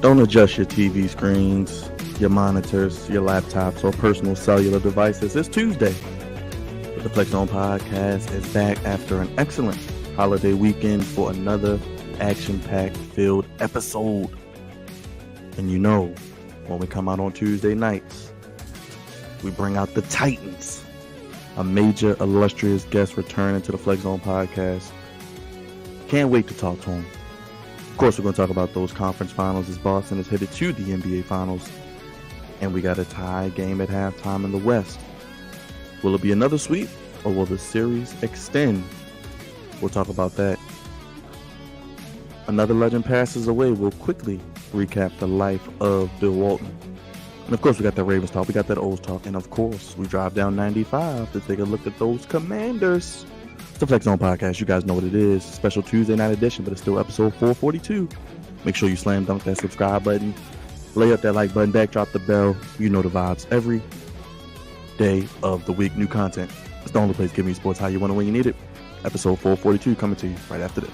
Don't adjust your TV screens, your monitors, your laptops, or personal cellular devices. It's Tuesday, but the Flex Zone Podcast is back after an excellent holiday weekend for another action-packed filled episode. And you know, when we come out on Tuesday nights, we bring out the Titans. A major illustrious guest returning to the Flex Zone Podcast. Can't wait to talk to him. Of course, we're going to talk about those conference finals as Boston is headed to the NBA Finals. And we got a tie game at halftime in the West. Will it be another sweep or will the series extend? We'll talk about that. Another legend passes away. We'll quickly recap the life of Bill Walton. And of course, we got that Ravens talk. We got that O's talk. And of course, we drive down 95 to take a look at those Commanders. It's the Flex Zone Podcast. You guys know what it is. Special Tuesday night edition, but it's still episode 442. Make sure you slam dunk that subscribe button. Lay up that like button, backdrop the bell. You know the vibes. Every day of the week, new content. It's the only place giving you sports how you want it when you need it. Episode 442 coming to you right after this.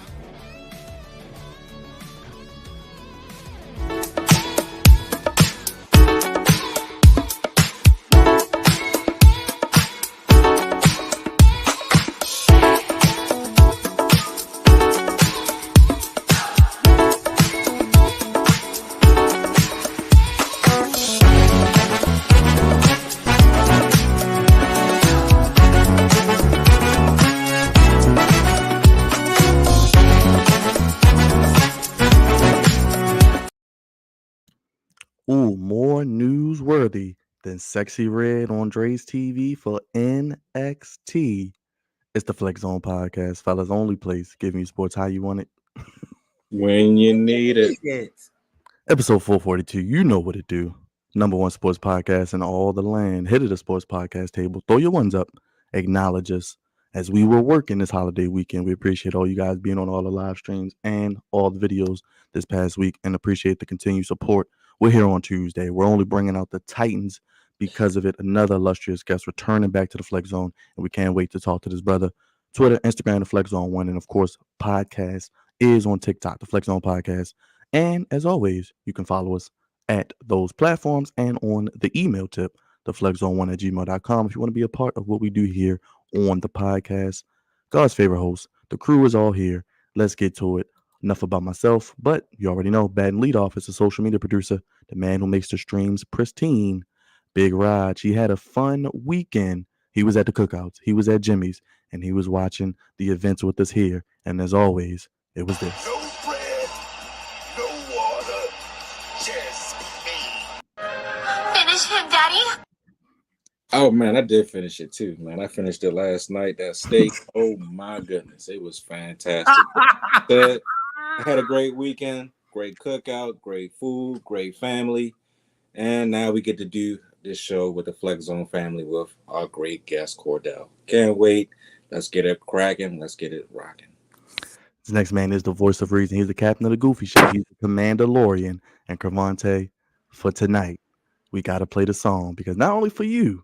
Ooh, more newsworthy than Sexy Red on Dre's TV for NXT. It's the Flex Zone Podcast, fellas. Only place giving you sports how you want it. When you need it. Episode 442. You know what it do. Number one sports podcast in all the land. Hit it a sports podcast table. Throw your ones up. Acknowledge us as we were working this holiday weekend. We appreciate all you guys being on all the live streams and all the videos this past week and appreciate the continued support. We're here on Tuesday. We're only bringing out the Titans because of it. Another illustrious guest returning back to the Flex Zone, and we can't wait to talk to this brother. Twitter, Instagram, the Flex Zone 1, and of course, podcast is on TikTok, the Flex Zone Podcast. And as always, you can follow us at those platforms and on the email tip, theflexzone1@gmail.com, if you want to be a part of what we do here on the podcast. God's favorite host. The crew is all here. Let's get to it. Enough about myself, but you already know, batting leadoff is a social media producer, the man who makes the streams pristine, Big Raj. He had a fun weekend. He was at the cookouts, he was at Jimmy's, and he was watching the events with us here. And as always, it was this. No bread, no water, just me. Finish him, Daddy. Oh, man, I did finish it too, man. I finished it last night. That steak, oh, my goodness. It was fantastic. I had a great weekend, great cookout, great food, great family. And now we get to do this show with the Flex Zone family with our great guest, Cordell. Can't wait. Let's get it cracking. Let's get it rocking. This next man is the voice of reason. He's the captain of the Goofy Show. He's the Commandalorian. And Cravante, for tonight, we got to play the song because not only for you,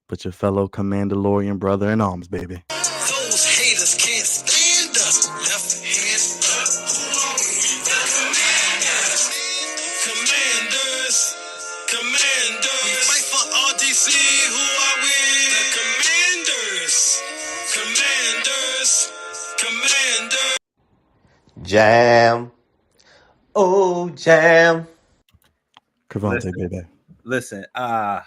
but your fellow Commandalorian brother in arms, baby. Those haters can't stand us. Left hand up. Commanders. We fight for RDC. Who are we? The Commanders. Jam. Oh, jam. Cravante, baby. Listen, y'all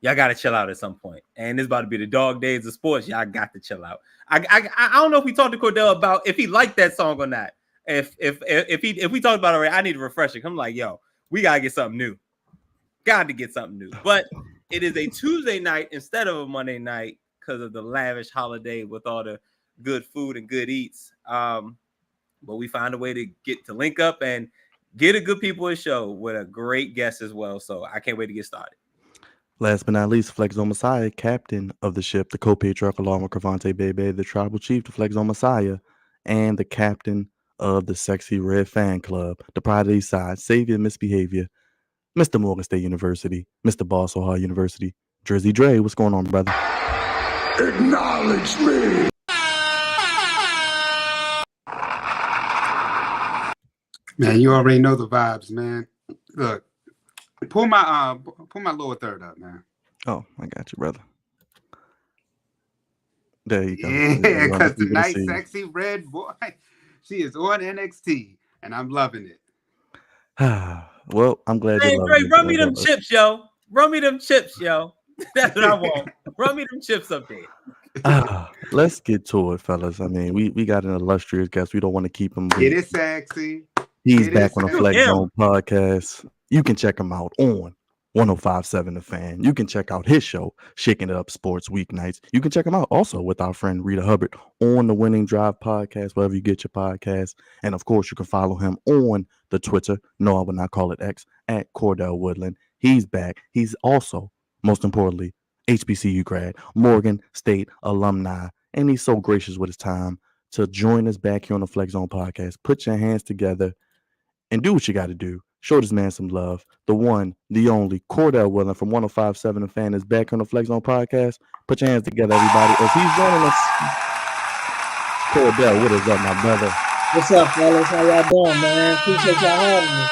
got to chill out at some point. And it's about to be the dog days of sports. Y'all got to chill out. I don't know if we talked to Cordell about if he liked that song or not. If we talked about it already, I need to refresh it. I'm like, yo, we got to get something new. Got to get something new. But it is a Tuesday night instead of a Monday night because of the lavish holiday with all the good food and good eats. But we found a way to get to link up and get a good people show with a great guest as well. So I can't wait to get started. Last but not least, Flex on Messiah, captain of the ship, the co-patriarch along with Cravante Bebe, the tribal chief, the Flex on Messiah, and the captain of the Sexy Red Fan Club, the Pride of the East Side, Savior Misbehavior, Mr. Morgan State University, Mr. Boss Ohio University, Drizzy Dre. What's going on, brother? Acknowledge me. Man, you already know the vibes, man. Look, pull my lower third up, man. Oh, I got you, brother. There you go. Yeah, because tonight, Sexy Red Boy, she is on NXT, and I'm loving it. Well, I'm glad Hey, you're loving Ray, it. run me them chips, yo. Run me them chips, yo. That's what I want. Run me them chips up there. Let's get to it, fellas. I mean, we got an illustrious guest. We don't want to keep him. Get it sexy. He's back on the Flex Zone podcast. You can check him out on 105.7 The Fan. You can check out his show, Shaking It Up Sports Weeknights. You can check him out also with our friend Rita Hubbard on the Winning Drive podcast, wherever you get your podcast. And of course, you can follow him on the Twitter. No, I would not call it X, at Cordell Woodland. He's back. He's also, most importantly, HBCU grad, Morgan State alumni. And he's so gracious with his time to join us back here on the Flex Zone podcast. Put your hands together and do what you got to do. Show this man some love. The one, the only, Cordell Woodland from 105.7 The Fan is back on the Flex Zone podcast. Put your hands together, everybody, as he's joining us. Cordell, what is up, my brother? What's up, fellas? How y'all doing, man? Appreciate y'all having me.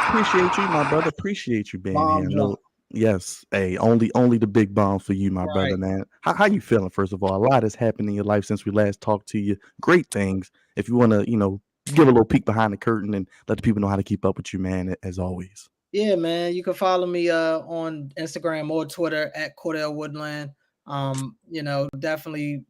Appreciate you, my brother. Appreciate you being here. No, yes, hey, only the big bomb for you, my brother, man. How you feeling? First of all, a lot has happened in your life since we last talked to you. Great things. If you want to, give a little peek behind the curtain and let the people know how to keep up with you, man, as always. Yeah, man. You can follow me on Instagram or Twitter at Cordell Woodland. Definitely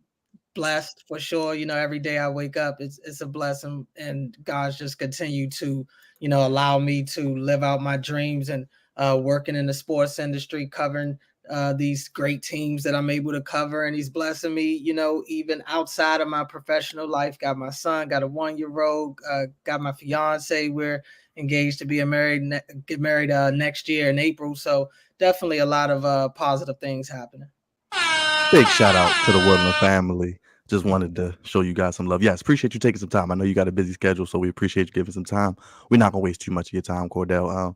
blessed for sure. Every day I wake up, it's a blessing, and God's just continue to, allow me to live out my dreams and working in the sports industry, covering these great teams that I'm able to cover, and he's blessing me, even outside of my professional life. Got my son, got a 1-year-old, got my fiance. We're engaged to get married next year in April. So definitely a lot of positive things happening. Big shout out to the Woodland family. Just wanted to show you guys some love. Yes, appreciate you taking some time. I know you got a busy schedule, so we appreciate you giving some time. We're not gonna waste too much of your time, Cordell.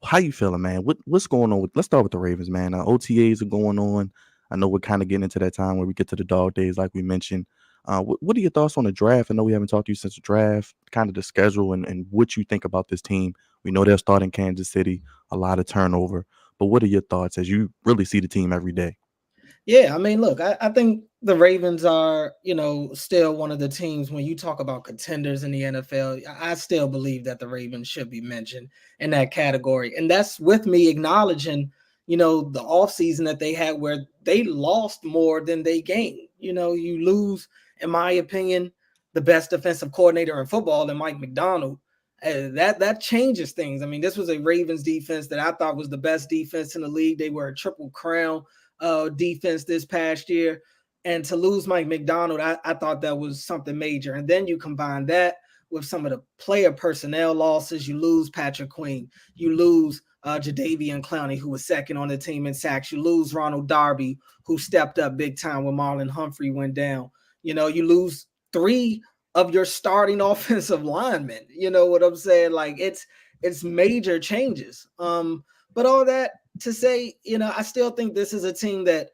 How you feeling, man? What's going on? Let's start with the Ravens, man. OTAs are going on. I know we're kind of getting into that time where we get to the dog days, like we mentioned. What are your thoughts on the draft? I know we haven't talked to you since the draft, kind of the schedule and what you think about this team. We know they're starting Kansas City, a lot of turnover. But what are your thoughts as you really see the team every day? Yeah, I mean, look, I think the Ravens are, still one of the teams when you talk about contenders in the NFL. I still believe that the Ravens should be mentioned in that category. And that's with me acknowledging, the offseason that they had where they lost more than they gained. You lose, in my opinion, the best defensive coordinator in football in Mike McDonald. That changes things. I mean, this was a Ravens defense that I thought was the best defense in the league. They were a Triple Crown defense this past year, and to lose Mike McDonald, I thought that was something major. And then you combine that with some of the player personnel losses. You lose Patrick Queen, you lose Jadeveon Clowney, who was second on the team in sacks. You lose Ronald Darby, who stepped up big time when Marlon Humphrey went down. You lose 3 of your starting offensive linemen. You know what I'm saying? Like it's major changes. But all that to say, I still think this is a team that,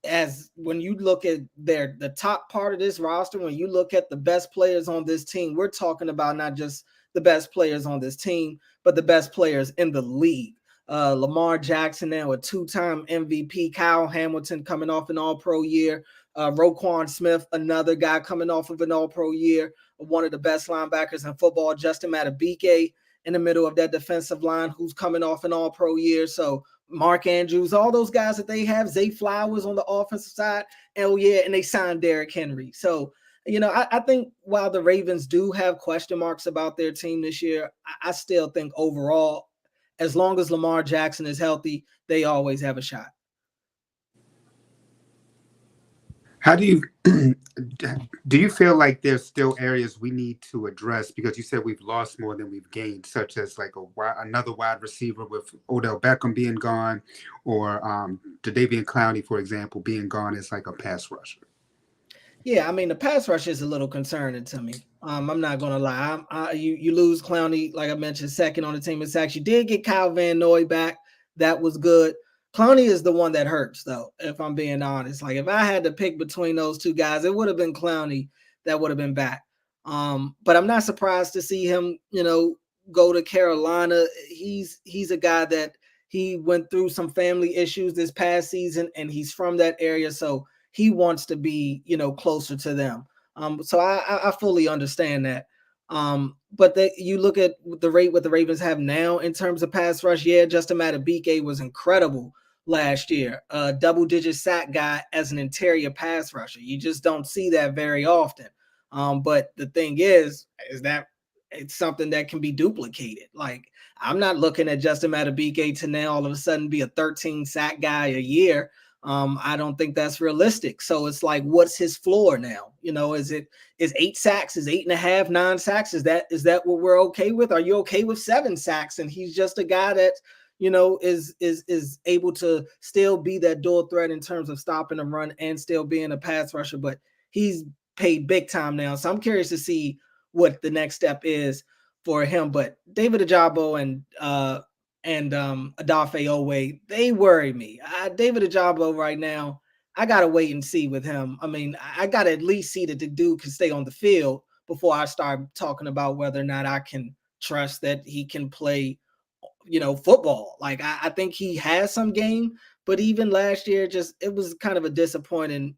as when you look at the top part of this roster, when you look at the best players on this team, we're talking about not just the best players on this team, but the best players in the league. Lamar Jackson now a 2-time MVP, Kyle Hamilton coming off an all-pro year, Roquan Smith, another guy coming off of an all-pro year, one of the best linebackers in football, Justin Madubuike in the middle of that defensive line, who's coming off an all-pro year. So Mark Andrews, all those guys that they have, Zay Flowers on the offensive side, and they signed Derrick Henry. So, I think while the Ravens do have question marks about their team this year, I still think overall, as long as Lamar Jackson is healthy, they always have a shot. How do you do you feel like there's still areas we need to address, because you said we've lost more than we've gained, such as like another wide receiver with Odell Beckham being gone, or Jadeveon Clowney, for example, being gone as like a pass rusher? Yeah, I mean the pass rush is a little concerning to me. I'm not gonna lie. You lose Clowney, like I mentioned, second on the team in sacks. You did get Kyle Van Noy back. That was good. Clowney is the one that hurts, though. If I'm being honest, like if I had to pick between those two guys, it would have been Clowney that would have been back. But I'm not surprised to see him, go to Carolina. He's a guy that he went through some family issues this past season, and he's from that area, so he wants to be, closer to them. So I fully understand that. But you look at the rate what the Ravens have now in terms of pass rush. Yeah, Justin Madubuike was incredible last year. Double-digit sack guy as an interior pass rusher. You just don't see that very often. But the thing is that it's something that can be duplicated. Like I'm not looking at Justin Madubuike to now all of a sudden be a 13 sack guy a year. I don't think that's realistic. So it's like, what's his floor now? Is 8 sacks, is 8.5, 9 sacks? Is that what we're okay with? Are you okay with 7 sacks? And he's just a guy that, is able to still be that dual threat in terms of stopping the run and still being a pass rusher, but he's paid big time now. So I'm curious to see what the next step is for him. But David Ojabo and Odafe Owe, they worry me. David Ojabo right now, I got to wait and see with him. I mean, I got to at least see that the dude can stay on the field before I start talking about whether or not I can trust that he can play, football. Like, I think he has some game, but even last year, it was kind of a disappointing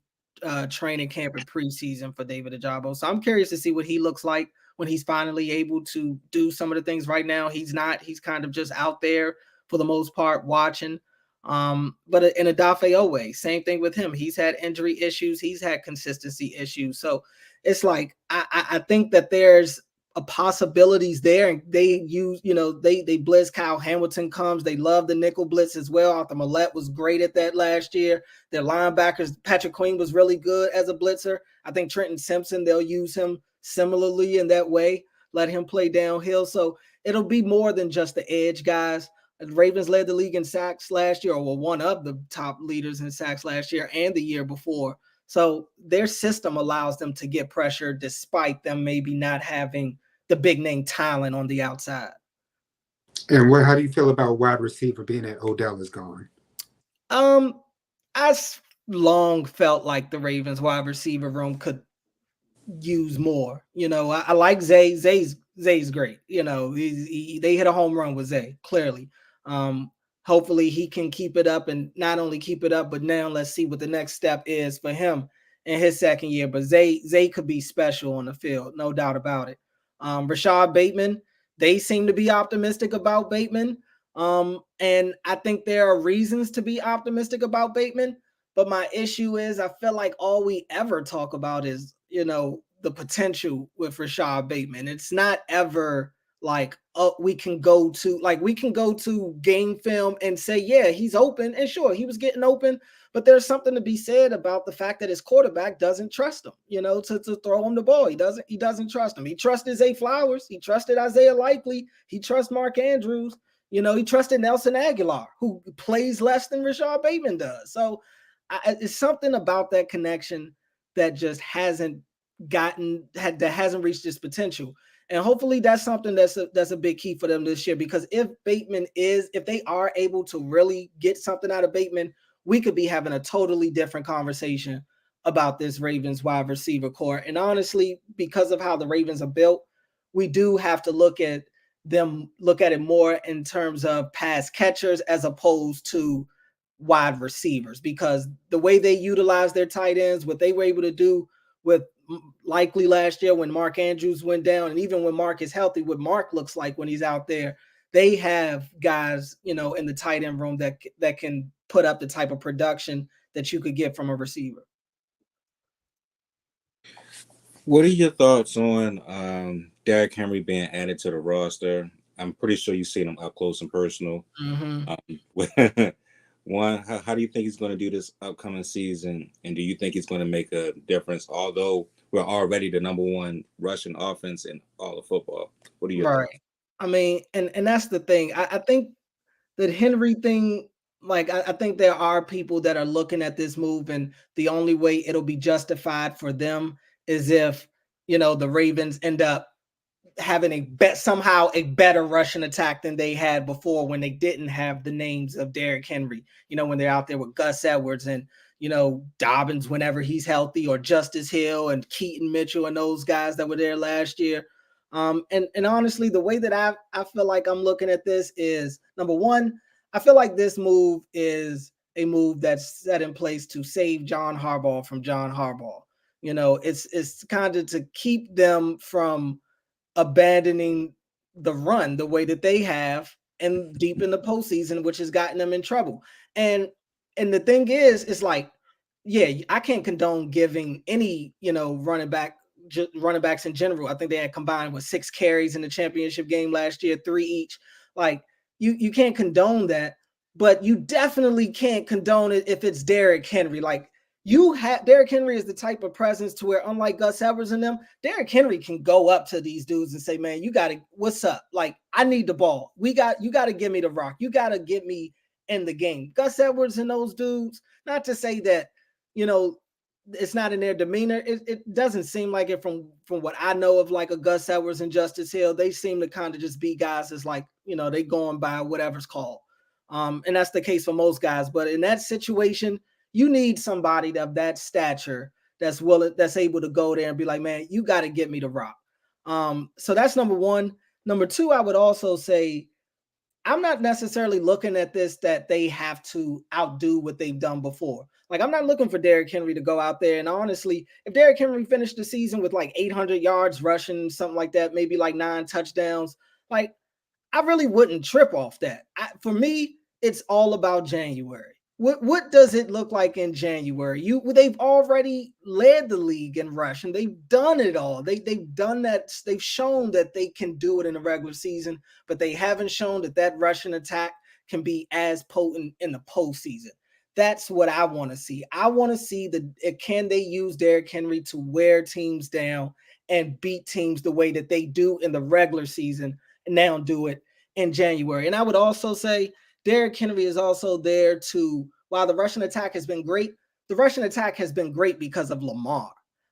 training camp and preseason for David Ojabo. So I'm curious to see what he looks like when he's finally able to do some of the things. Right now he's not. He's kind of just out there for the most part watching. But in Odafe Owe, same thing with him. He's had injury issues. He's had consistency issues. So it's like I think that there's a possibilities there. And they use, they blitz. Kyle Hamilton comes. They love the nickel blitz as well. Arthur Millette was great at that last year. Their linebackers, Patrick Queen was really good as a blitzer. I think Trenton Simpson, they'll use him similarly in that way, let him play downhill. So it'll be more than just the edge guys. The Ravens led the league in sacks last year, or were one of the top leaders in sacks last year and the year before. So their system allows them to get pressure despite them maybe not having the big name talent on the outside. And how do you feel about wide receiver being that Odell is gone? I long felt like the Ravens wide receiver room could use more. I like Zay. Zay's great. They hit a home run with Zay, clearly. Hopefully he can keep it up, and not only keep it up, but now let's see what the next step is for him in his second year. But Zay could be special on the field, no doubt about it. Rashad Bateman, they seem to be optimistic about Bateman. And I think there are reasons to be optimistic about Bateman. But my issue is I feel like all we ever talk about is, the potential with Rashad Bateman. It's not ever like, we can go to game film and say, yeah, he's open. And sure, he was getting open, but there's something to be said about the fact that his quarterback doesn't trust him, to throw him the ball. He doesn't trust him. He trusted Zay Flowers. He trusted Isaiah Likely. He trusts Mark Andrews. He trusted Nelson Aguilar, who plays less than Rashad Bateman does. So it's something about that connection that just hasn't reached its potential. And hopefully that's something that's a big key for them this year, because if they are able to really get something out of Bateman, we could be having a totally different conversation about this Ravens wide receiver core. And honestly, because of how the Ravens are built, we do have to look at it more in terms of pass catchers as opposed to wide receivers, because the way they utilize their tight ends, what they were able to do with Likely last year when Mark Andrews went down, and even when Mark is healthy, what Mark looks like when he's out there, they have guys, in the tight end room that can put up the type of production that you could get from a receiver. What are your thoughts on Derrick Henry being added to the roster? I'm pretty sure you've seen him up close and personal. Mm-hmm. One, how do you think he's going to do this upcoming season? And do you think he's going to make a difference? Although we're already the number one rushing offense in all of football. What are your thoughts? Right. I mean, and that's the thing. I think that Henry thing, like I think there are people that are looking at this move, and the only way it'll be justified for them is if the Ravens end up having somehow a better rushing attack than they had before when they didn't have the names of Derrick Henry. When they're out there with Gus Edwards and Dobbins whenever he's healthy, or Justice Hill and Keaton Mitchell and those guys that were there last year. And honestly, the way that I feel like I'm looking at this is, number one, I feel like this move is a move that's set in place to save John Harbaugh from John Harbaugh. It's kind of to keep them from abandoning the run the way that they have and deep in the postseason, which has gotten them in trouble. And the thing is, it's like, yeah, I can't condone giving any running backs in general. I think they had combined with 6 carries in the championship game last year, 3 each. Like you can't condone that, but you definitely can't condone it if it's Derrick Henry. Like Derrick Henry is the type of presence to where, unlike Gus Edwards and them, Derrick Henry can go up to these dudes and say, man, what's up? Like, I need the ball. You got to give me the rock. You got to get me in the game. Gus Edwards and those dudes, not to say that, it's not in their demeanor. It doesn't seem like it from what I know of, like a Gus Edwards and Justice Hill. They seem to kind of just be guys that's like, they going by whatever's called. And that's the case for most guys. But in that situation, you need somebody of that stature that's able to go there and be like, man, you got to get me the rock. So that's number one. Number two, I would also say, I'm not necessarily looking at this that they have to outdo what they've done before. Like, I'm not looking for Derrick Henry to go out there. And honestly, if Derrick Henry finished the season with like 800 yards rushing, something like that, maybe like 9 touchdowns, like, I really wouldn't trip off that. For me, it's all about January. What does it look like in January? They've already led the league in rush, and they've done it all. They've done that. They've shown that they can do it in the regular season, but they haven't shown that rushing attack can be as potent in the postseason. That's what I want to see. I want to see can they use Derrick Henry to wear teams down and beat teams the way that they do in the regular season, and now do it in January. And I would also say Derrick Henry is also there while the rushing attack has been great, the rushing attack has been great because of Lamar.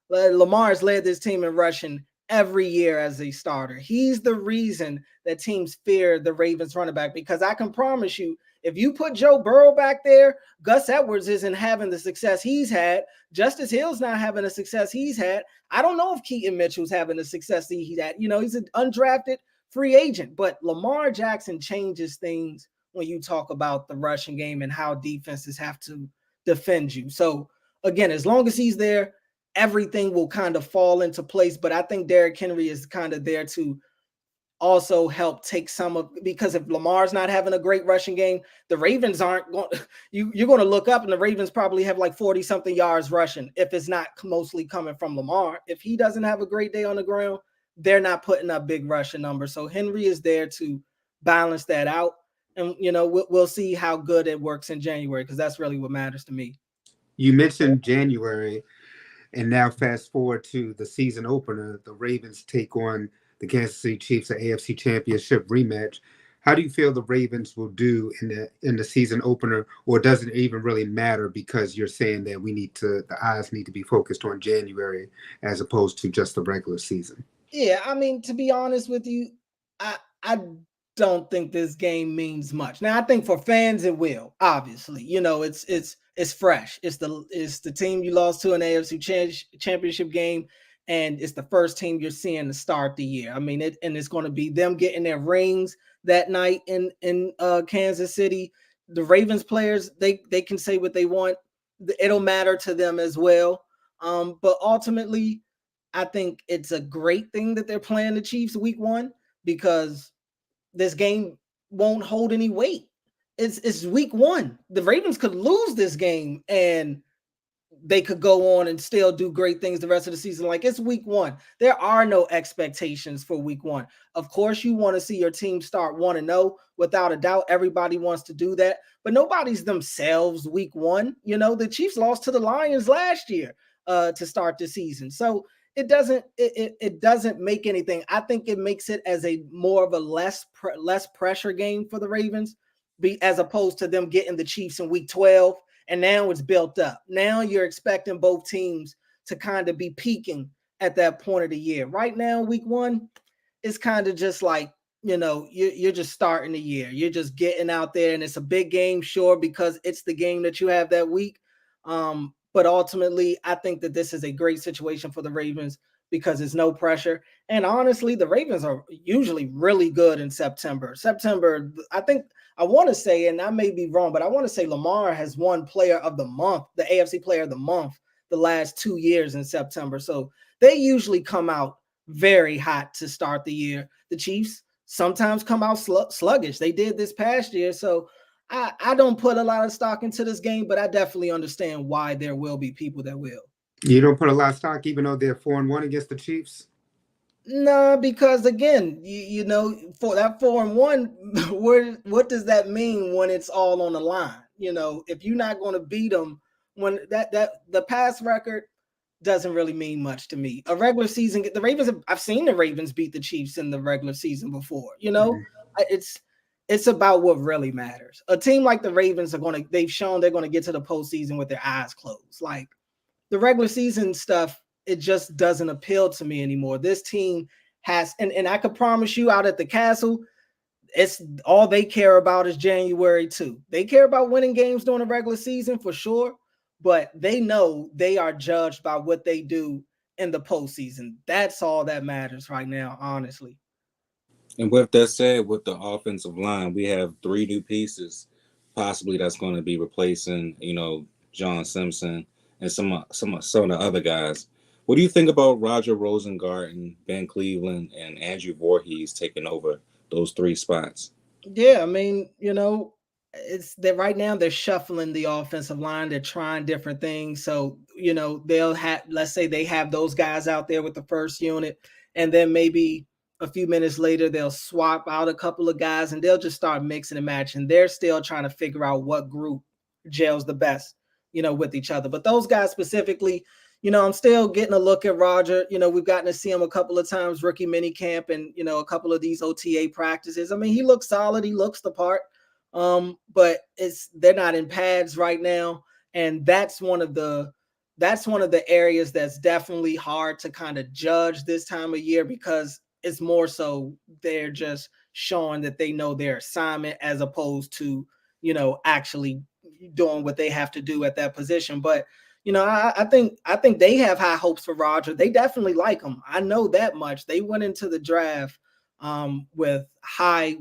Lamar has led this team in rushing every year as a starter. He's the reason that teams fear the Ravens running back, because I can promise you, if you put Joe Burrow back there, Gus Edwards isn't having the success he's had. Justice Hill's not having the success he's had. I don't know if Keaton Mitchell's having the success he's had. He's an undrafted free agent, but Lamar Jackson changes things when you talk about the rushing game and how defenses have to defend you. So again, as long as he's there, everything will kind of fall into place. But I think Derrick Henry is kind of there to also help take because if Lamar's not having a great rushing game, the Ravens aren't going. You're going to look up and the Ravens probably have like 40 something yards rushing if it's not mostly coming from Lamar. If he doesn't have a great day on the ground, they're not putting up big rushing numbers. So Henry is there to balance that out. And, we'll see how good it works in January, because that's really what matters to me. You mentioned January, and now fast forward to the season opener. The Ravens take on the Kansas City Chiefs, the AFC Championship rematch. How do you feel the Ravens will do in the season opener, or does it even really matter because you're saying that the eyes need to be focused on January as opposed to just the regular season? Yeah, I mean, to be honest with you, I don't think this game means much. Now, I think for fans it will. Obviously, it's fresh. It's the team you lost to in the AFC Championship game, and it's the first team you're seeing to start the year. I mean, it's going to be them getting their rings that night in Kansas City. The Ravens players, they can say what they want. It'll matter to them as well. But ultimately, I think it's a great thing that they're playing the Chiefs week 1, because this game won't hold any weight. It's week 1. The Ravens could lose this game and they could go on and still do great things the rest of the season. Like, it's week 1. There are no expectations for week 1. Of course, you want to see your team start 1-0 without a doubt. Everybody wants to do that, but nobody's themselves week 1. You know, the Chiefs lost to the Lions last year to start the season. So it doesn't make anything. I think it makes it as a more of a less pressure game for the Ravens, as opposed to them getting the Chiefs in week 12. And now it's built up. Now you're expecting both teams to kind of be peaking at that point of the year. Right now, week 1 is kind of just like, you know, you're just starting the year. You're just getting out there, and it's a big game, sure, because it's the game that you have that week. But ultimately, I think that this is a great situation for the Ravens because it's no pressure. And honestly, the Ravens are usually really good in September. I want to say, and I may be wrong, but I want to say Lamar has won Player of the Month, the AFC Player of the Month, the last 2 years in September. So they usually come out very hot to start the year. The Chiefs sometimes come out sluggish. They did this past year. So I don't put a lot of stock into this game, but I definitely understand why there will be people that will. You don't put a lot of stock, even though they're 4-1 against the Chiefs? No, because again, you know, for that 4-1, what does that mean when it's all on the line? You know, if you're not going to beat them, when that the pass record doesn't really mean much to me. A regular season, the Ravens, I've seen the Ravens beat the Chiefs in the regular season before. You know, it's about what really matters. A team like the Ravens they've shown they're going to get to the postseason with their eyes closed. Like, the regular season stuff, it just doesn't appeal to me anymore. This team has, and I could promise you out at the Castle, it's all they care about is January 2. They care about winning games during the regular season for sure, but they know they are judged by what they do in the postseason. That's all that matters right now, honestly. And with that said, with the offensive line, we have 3 new pieces, possibly that's going to be replacing, you know, John Simpson and some of the other guys. What do you think about Roger Rosengarten, Ben Cleveland, and Andrew Voorhees taking over those 3 spots? Yeah, I mean, you know, it's that right now they're shuffling the offensive line. They're trying different things. So, you know, they'll have, let's say they have those guys out there with the first unit, and then maybe a few minutes later they'll swap out a couple of guys and they'll just start mixing and matching. They're still trying to figure out what group gels the best, you know, with each other. But those guys specifically, you know, I'm still getting a look at Roger. You know, we've gotten to see him a couple of times, rookie mini camp, and, you know, a couple of these OTA practices. I mean, he looks solid. He looks the part. But they're not in pads right now. And that's one of the areas that's definitely hard to kind of judge this time of year, because it's more so they're just showing that they know their assignment as opposed to, you know, actually doing what they have to do at that position. But, you know, I think they have high hopes for Roger. They definitely like him. I know that much. They went into the draft with high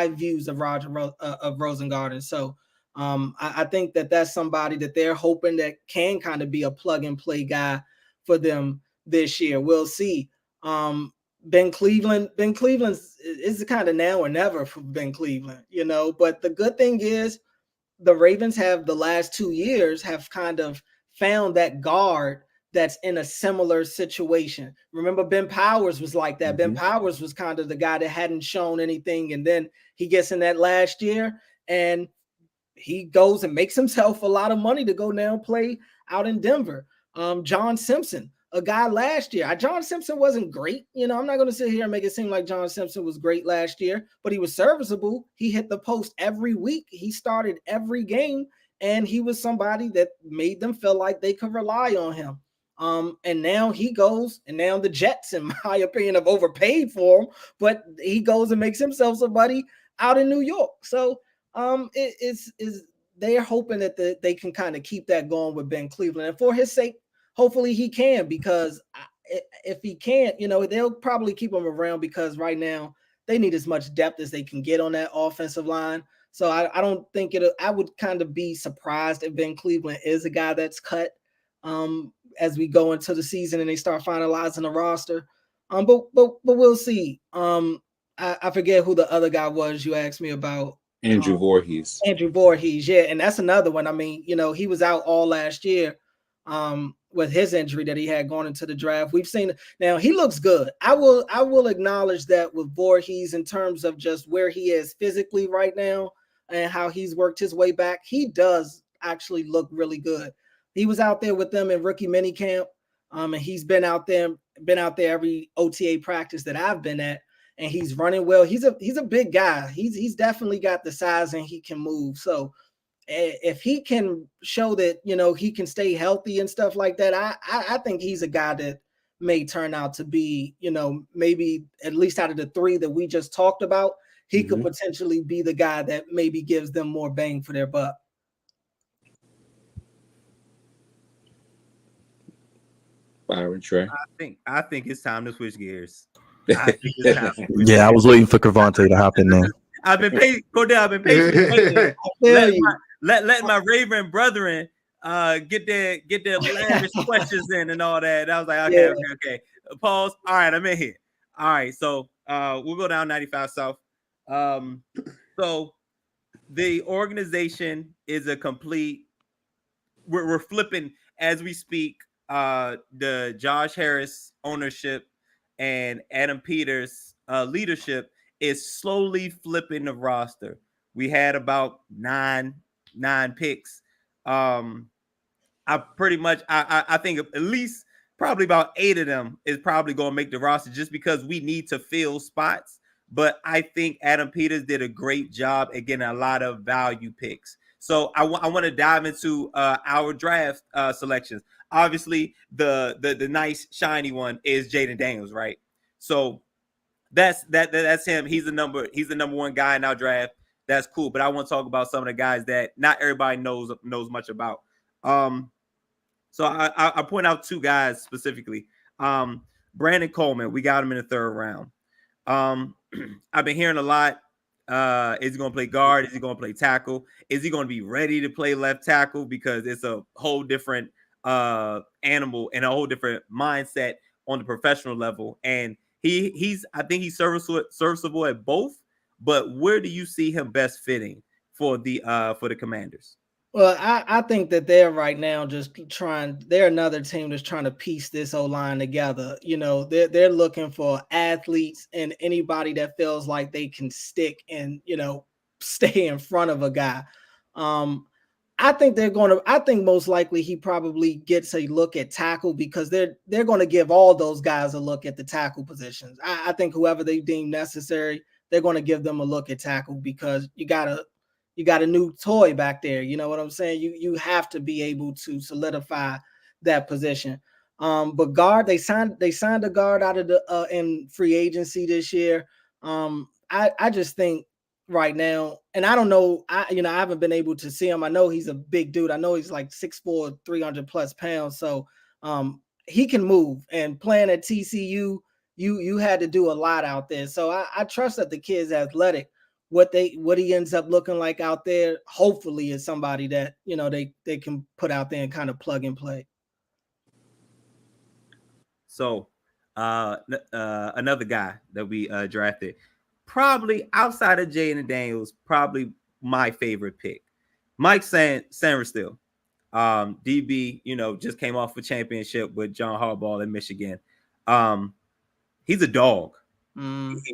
views of Roger of Rosengarten. So I think that's somebody that they're hoping that can kind of be a plug and play guy for them this year. We'll see. Ben Cleveland is kind of now or never for Ben Cleveland, you know. But the good thing is the Ravens have the last 2 years have kind of found that guard that's in a similar situation. Remember, Ben Powers was like that. Ben Powers was kind of the guy that hadn't shown anything, and then he gets in that last year and he goes and makes himself a lot of money to go now play out in Denver. John Simpson, a guy last year. John Simpson wasn't great. You know, I'm not going to sit here and make it seem like John Simpson was great last year, but he was serviceable. He hit the post every week. He started every game, and he was somebody that made them feel like they could rely on him. And now he goes, and now the Jets, in my opinion, have overpaid for him, but he goes and makes himself somebody out in New York. So they're hoping that they can kind of keep that going with Ben Cleveland. And for his sake, hopefully he can, because if he can't, you know, they'll probably keep him around, because right now they need as much depth as they can get on that offensive line. So I don't think I would kind of be surprised if Ben Cleveland is a guy that's cut as we go into the season and they start finalizing the roster. But we'll see. I forget who the other guy was you asked me about. Andrew Voorhees. Andrew Voorhees, yeah, and that's another one. I mean, you know, he was out all last year. with his injury that he had going into the draft. We've seen now he looks good. I will acknowledge that with Voorhees in terms of just where he is physically right now and how he's worked his way back. He does actually look really good. He was out there with them in rookie minicamp, and he's been out there every OTA practice that I've been at, and he's running well. He's a big guy. He's definitely got the size and he can move. So if he can show that, he can stay healthy and stuff like that, I think he's a guy that may turn out to be, maybe at least out of the three that we just talked about, he could potentially be the guy that maybe gives them more bang for their buck. Byron, Trey. I think it's time to switch gears. I was waiting for Cravante to hop in there. I've been patient. Cordell, I've been patient. let my Raven brethren get their lavish questions in and all that. And I was like, okay. Pause. All right, I'm in here. All right, so we'll go down 95 South. So the organization is a complete. We're flipping as we speak. The Josh Harris ownership and Adam Peters leadership is slowly flipping the roster. We had about nine picks. I think at least probably about 8 of them is probably going to make the roster just because we need to fill spots. But I think Adam Peters did a great job at getting a lot of value picks. So I want to dive into our draft selections. Obviously, the nice shiny one is Jaden Daniels, right? So that's him. He's the number one guy in our draft. That's cool. But I want to talk about some of the guys that not everybody knows much about. So I point out 2 guys specifically. Brandon Coleman, we got him in the 3rd round. I've been hearing a lot. Is he going to play guard? Is he going to play tackle? Is he going to be ready to play left tackle? Because it's a whole different animal and a whole different mindset on the professional level. And I think he's serviceable at both. But where do you see him best fitting for the Commanders? Well, I think that they're right now just they're another team that's trying to piece this O-line together. They're looking for athletes and anybody that feels like they can stick and, stay in front of a guy. I think most likely he probably gets a look at tackle because they're going to give all those guys a look at the tackle positions. I think whoever they deem necessary, they're going to give them a look at tackle because you got a new toy back there. You know what I'm saying? You have to be able to solidify that position. But guard, they signed a guard out of the in free agency this year. I just think right now, and I don't know, I haven't been able to see him. I know he's a big dude. I know he's like 6'4", 300 plus pounds. So he can move, and playing at TCU, you had to do a lot out there. So I trust that the kid's athletic. What he ends up looking like out there, hopefully, is somebody that they can put out there and kind of plug and play. So another guy that we drafted, probably outside of Jaden Daniels, probably my favorite pick, Mike Sanderstill, DB. Just came off a championship with John Harbaugh in Michigan. He's a dog.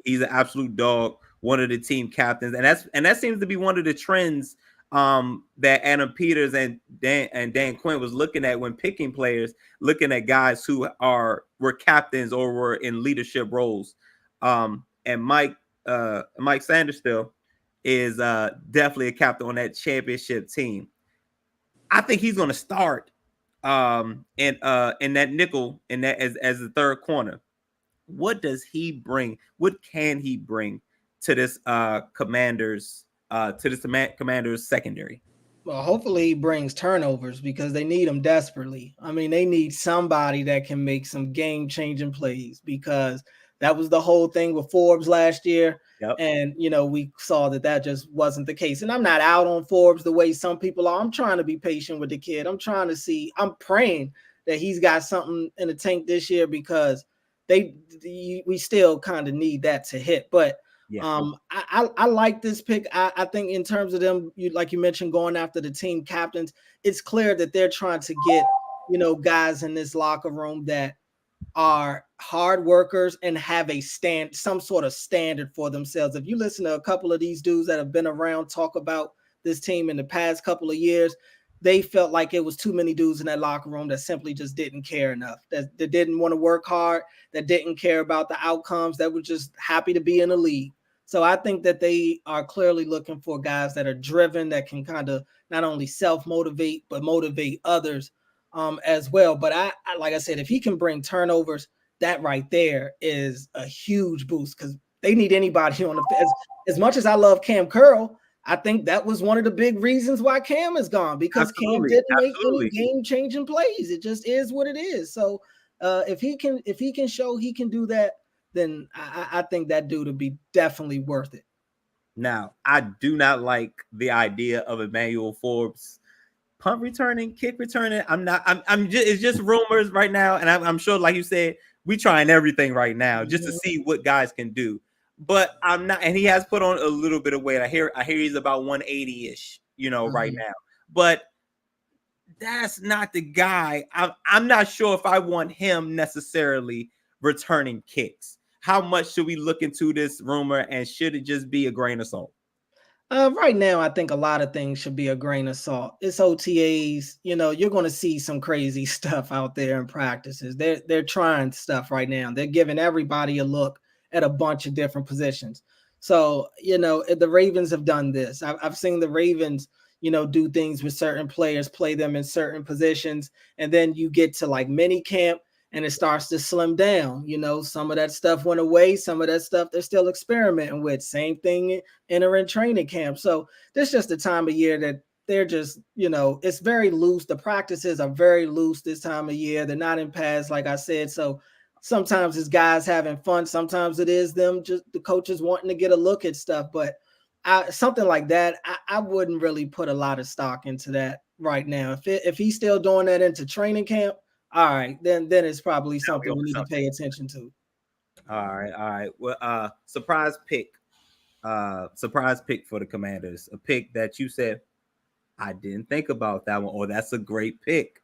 He's an absolute dog. One of the team captains, and that seems to be one of the trends that Adam Peters and Dan Quinn was looking at when picking players, looking at guys who were captains or were in leadership roles. And Mike Sanderstill is definitely a captain on that championship team. I think he's going to start in that nickel as the 3rd corner. What does he bring? What can he bring to this Commanders secondary? Well, hopefully he brings turnovers because they need them desperately. I mean, they need somebody that can make some game-changing plays because that was the whole thing with Forbes last year. Yep. And, we saw that just wasn't the case. And I'm not out on Forbes the way some people are. I'm trying to be patient with the kid. I'm praying that he's got something in the tank this year because we still kind of need that to hit. But I like this pick. I think in terms of them, like you mentioned, going after the team captains, it's clear that they're trying to get guys in this locker room that are hard workers and have some sort of standard for themselves. If you listen to a couple of these dudes that have been around talk about this team in the past couple of years, they felt like it was too many dudes in that locker room that simply just didn't care enough, that didn't want to work hard, that didn't care about the outcomes, that were just happy to be in the league. So I think that they are clearly looking for guys that are driven, that can kind of not only self-motivate, but motivate others as well. But I, like I said, if he can bring turnovers, that right there is a huge boost, because they need anybody on the as much as I love Cam Curl, I think that was one of the big reasons why Cam is gone, because Cam didn't make any game-changing plays. It just is what it is. So if he can show he can do that, then I think that dude would be definitely worth it. Now, I do not like the idea of Emmanuel Forbes punt returning, kick returning. It's just rumors right now, and I'm sure, like you said, we trying everything right now just to see what guys can do. But I'm not, and he has put on a little bit of weight. I hear he's about 180-ish, right now. But that's not the guy. I'm not sure if I want him necessarily returning kicks. How much should we look into this rumor, and should it just be a grain of salt? Right now, I think a lot of things should be a grain of salt. It's OTAs. You're going to see some crazy stuff out there in practices. They're trying stuff right now. They're giving everybody a look at a bunch of different positions. So, the Ravens have done this. I've seen the Ravens, do things with certain players, play them in certain positions, and then you get to like mini camp, and it starts to slim down. Some of that stuff went away. Some of that stuff they're still experimenting with. Same thing entering training camp. So this is just the time of year that they're just, it's very loose. The practices are very loose this time of year. They're not in pads, like I said. So sometimes it's guys having fun. Sometimes it is them, just the coaches wanting to get a look at stuff. But something like that, I wouldn't really put a lot of stock into that right now. If he's still doing that into training camp, all right, then it's probably something we need to pay attention to. All right. Well, surprise pick for the Commanders. A pick that you said, I didn't think about that one, or that's a great pick.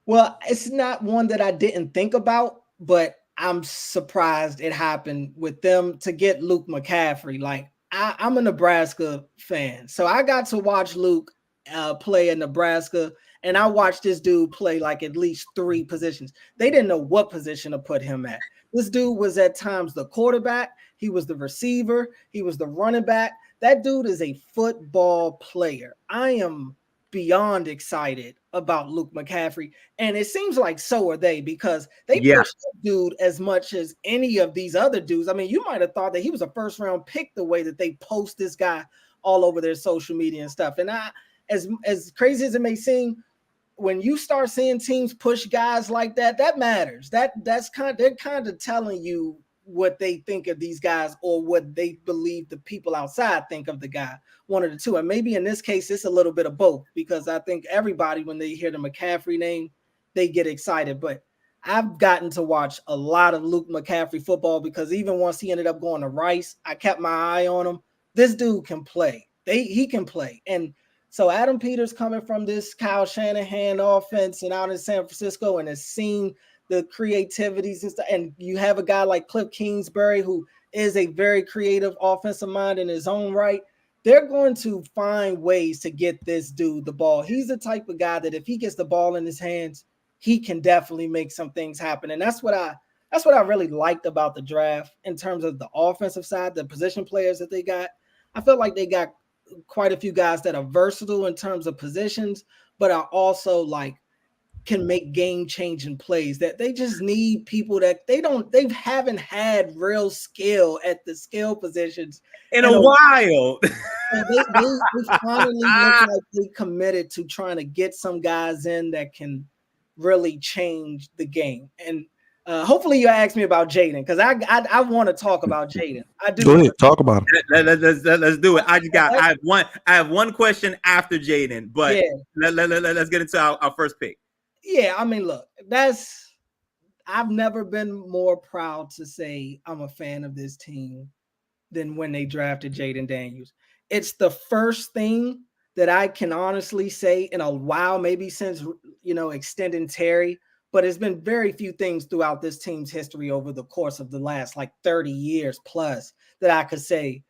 Well, it's not one that I didn't think about, but I'm surprised it happened with them to get Luke McCaffrey. Like, I'm a Nebraska fan, so I got to watch Luke play in Nebraska. And I watched this dude play like at least 3 positions. They didn't know what position to put him at. This dude was at times the quarterback. He was the receiver. He was the running back. That dude is a football player. I am beyond excited about Luke McCaffrey. And it seems like so are they, because they pushed that dude as much as any of these other dudes. I mean, you might have thought that he was a first-round pick the way that they post this guy all over their social media and stuff. And as crazy as it may seem, when you start seeing teams push guys like that, that matters. They're kind of telling you what they think of these guys, or what they believe the people outside think of the guy. One of the two. And maybe in this case, it's a little bit of both, because I think everybody, when they hear the McCaffrey name, they get excited. But I've gotten to watch a lot of Luke McCaffrey football, because even once he ended up going to Rice, I kept my eye on him. This dude can play. He can play. And so Adam Peters, coming from this Kyle Shanahan offense and out in San Francisco, and has seen the creativities and stuff, and you have a guy like Cliff Kingsbury, who is a very creative offensive mind in his own right, they're going to find ways to get this dude the ball. He's the type of guy that if he gets the ball in his hands, he can definitely make some things happen. And that's what I really liked about the draft in terms of the offensive side, the position players that they got. I felt like they got quite a few guys that are versatile in terms of positions, but are also like can make game-changing plays. That they just need people that they haven't had real skill at the skill positions in a while. They finally look like they committed to trying to get some guys in that can really change the game. And hopefully you ask me about Jaden, because I want to talk about Jaden. I do. Go ahead, talk about him. Let's do it. I have one question after Jaden, but let's get into our first pick. Yeah, I mean, look, I've never been more proud to say I'm a fan of this team than when they drafted Jaden Daniels. It's the first thing that I can honestly say in a while, maybe since, extending Terry, but it's been very few things throughout this team's history over the course of the last like 30 years plus that I could say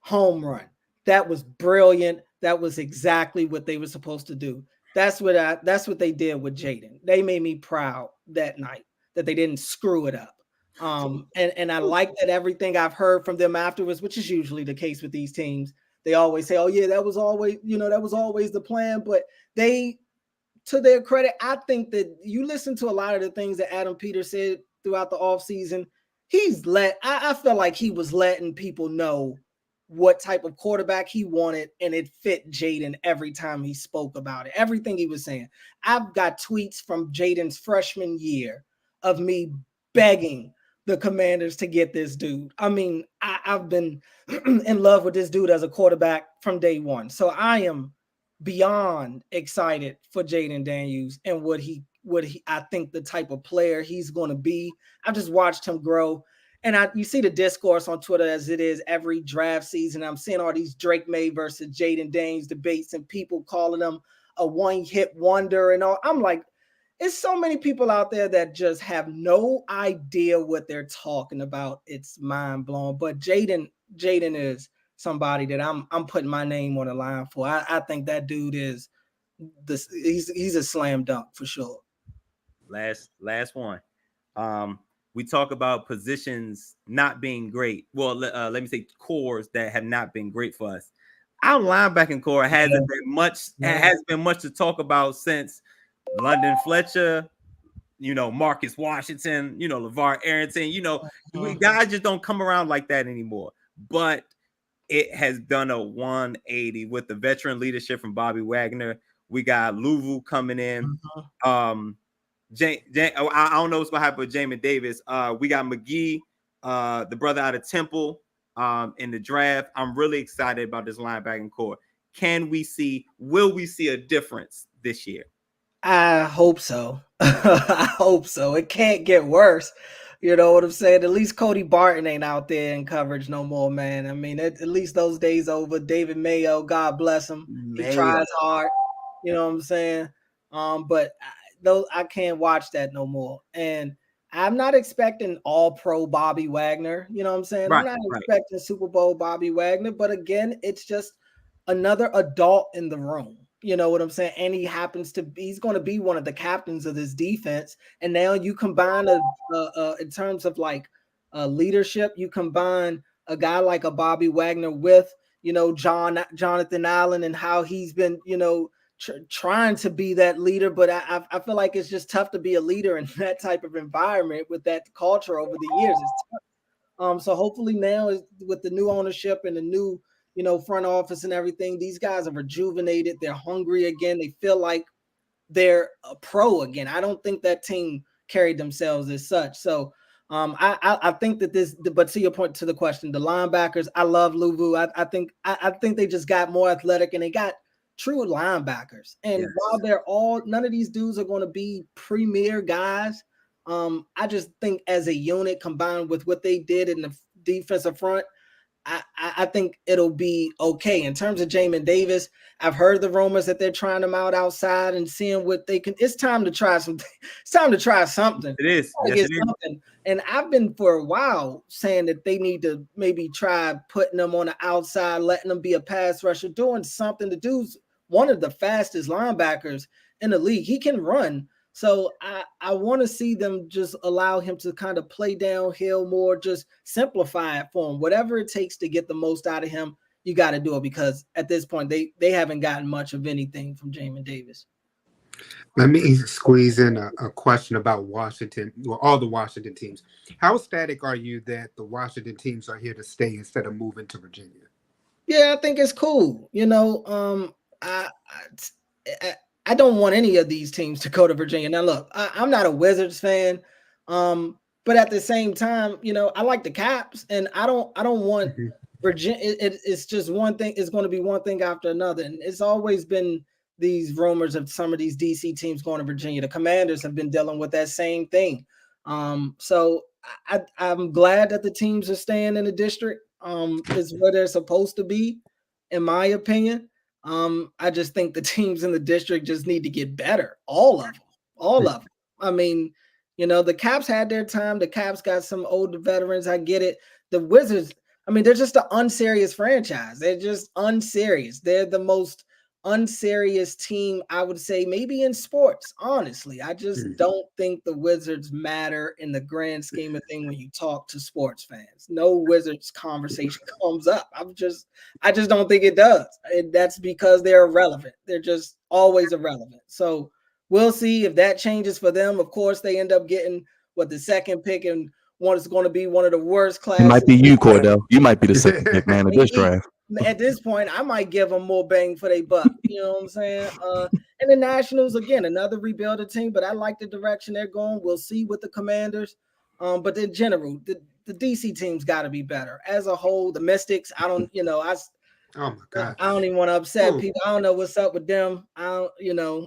home run. That was brilliant. That was exactly what they were supposed to do. That's what they did with Jaden. They made me proud that night that they didn't screw it up. And I like that everything I've heard from them afterwards, which is usually the case with these teams. They always say, "Oh yeah, that was always the plan." But they, to their credit, I think that you listen to a lot of the things that Adam Peters said throughout the offseason. I feel like he was letting people know what type of quarterback he wanted, and it fit Jaden every time he spoke about it. Everything he was saying. I've got tweets from Jaden's freshman year of me begging the Commanders to get this dude. I mean, I've been in love with this dude as a quarterback from day one. So I am beyond excited for Jaden Daniels and what he I think the type of player he's going to be. I've just watched him grow. And you see the discourse on Twitter as it is every draft season. I'm seeing all these Drake May versus Jaden Daniels debates and people calling him a one-hit wonder and all. I'm like, it's so many people out there that just have no idea what they're talking about. It's mind-blowing. But Jaden is somebody that I'm putting my name on the line for. I think that dude is he's a slam dunk for sure. Last one. We talk about positions not being great. Well, let me say cores that have not been great for us. Our linebacking core hasn't been much. Has been much to talk about since London Fletcher, Marcus Washington, LeVar Arrington. Guys just don't come around like that anymore. But it has done a 180 with the veteran leadership from Bobby Wagner. We got Louvu coming in. I don't know what's gonna happen with Jamin Davis. We got McGee, the brother out of Temple, in the draft. I'm really excited about this linebacking core. Will we see a difference this year? I hope so. I hope so. It can't get worse. You know what I'm saying? At least Cody Barton ain't out there in coverage no more, man. I mean, at least those days over. David Mayo, God bless him. He tries hard. You know what I'm saying? But I can't watch that no more. And I'm not expecting all-pro Bobby Wagner. You know what I'm saying? I'm not expecting Super Bowl Bobby Wagner. But again, it's just another adult in the room. You know what I'm saying? And he's going to be one of the captains of this defense. And now you combine in terms of like leadership, you combine a guy like a Bobby Wagner with, Jonathan Allen and how he's been, trying to be that leader. But I feel like it's just tough to be a leader in that type of environment with that culture over the years. It's tough. So hopefully now with the new ownership and the new, front office and everything, these guys are rejuvenated. They're hungry again. They feel like they're a pro again. I don't think that team carried themselves as such. So I think that but to your point, to the question, the linebackers, I love Louvu. I think they just got more athletic and they got true linebackers. And while none of these dudes are going to be premier guys, I just think as a unit combined with what they did in the defensive front, I think it'll be okay. In terms of Jamin Davis, I've heard the rumors that they're trying him out outside and seeing what they can. It's time to try something. It's time to try something. It is. Yes, it is. And I've been for a while saying that they need to maybe try putting them on the outside, letting them be a pass rusher, doing something. The dude's one of the fastest linebackers in the league. He can run. So I want to see them just allow him to kind of play downhill more, just simplify it for him. Whatever it takes to get the most out of him, you got to do it because at this point, they haven't gotten much of anything from Jamin Davis. Let me squeeze in a question about Washington, well, all the Washington teams. How ecstatic are you that the Washington teams are here to stay instead of moving to Virginia? Yeah, I think it's cool. I don't want any of these teams to go to Virginia. Now, look, I'm not a Wizards fan, but at the same time, I like the Caps, and I don't want Virginia. It's just one thing. It's going to be one thing after another, and it's always been these rumors of some of these DC teams going to Virginia. The Commanders have been dealing with that same thing. So I'm glad that the teams are staying in the district. Is where they're supposed to be, in my opinion. I just think the teams in the district just need to get better. All of them. All of them. I mean, the Caps had their time. The Caps got some older veterans. I get it. The Wizards, I mean, they're just an unserious franchise. They're just unserious. They're the most unserious team, I would say, maybe in sports. Honestly, I just don't think the Wizards matter in the grand scheme of things when you talk to sports fans. No Wizards conversation comes up. I just don't think it does. And that's because they're irrelevant. They're just always irrelevant. So we'll see if that changes for them. Of course, they end up getting the second pick, and one is going to be one of the worst classes. It might be you, Cordell. You might be the second pick, man, of this draft. At this point, I might give them more bang for their buck. You know what I'm saying? And the Nationals, again, another rebuilding team, but I like the direction they're going. We'll see with the Commanders. But in general, the DC team's got to be better. As a whole, the Mystics, oh my God, I don't even want to upset people. I don't know what's up with them.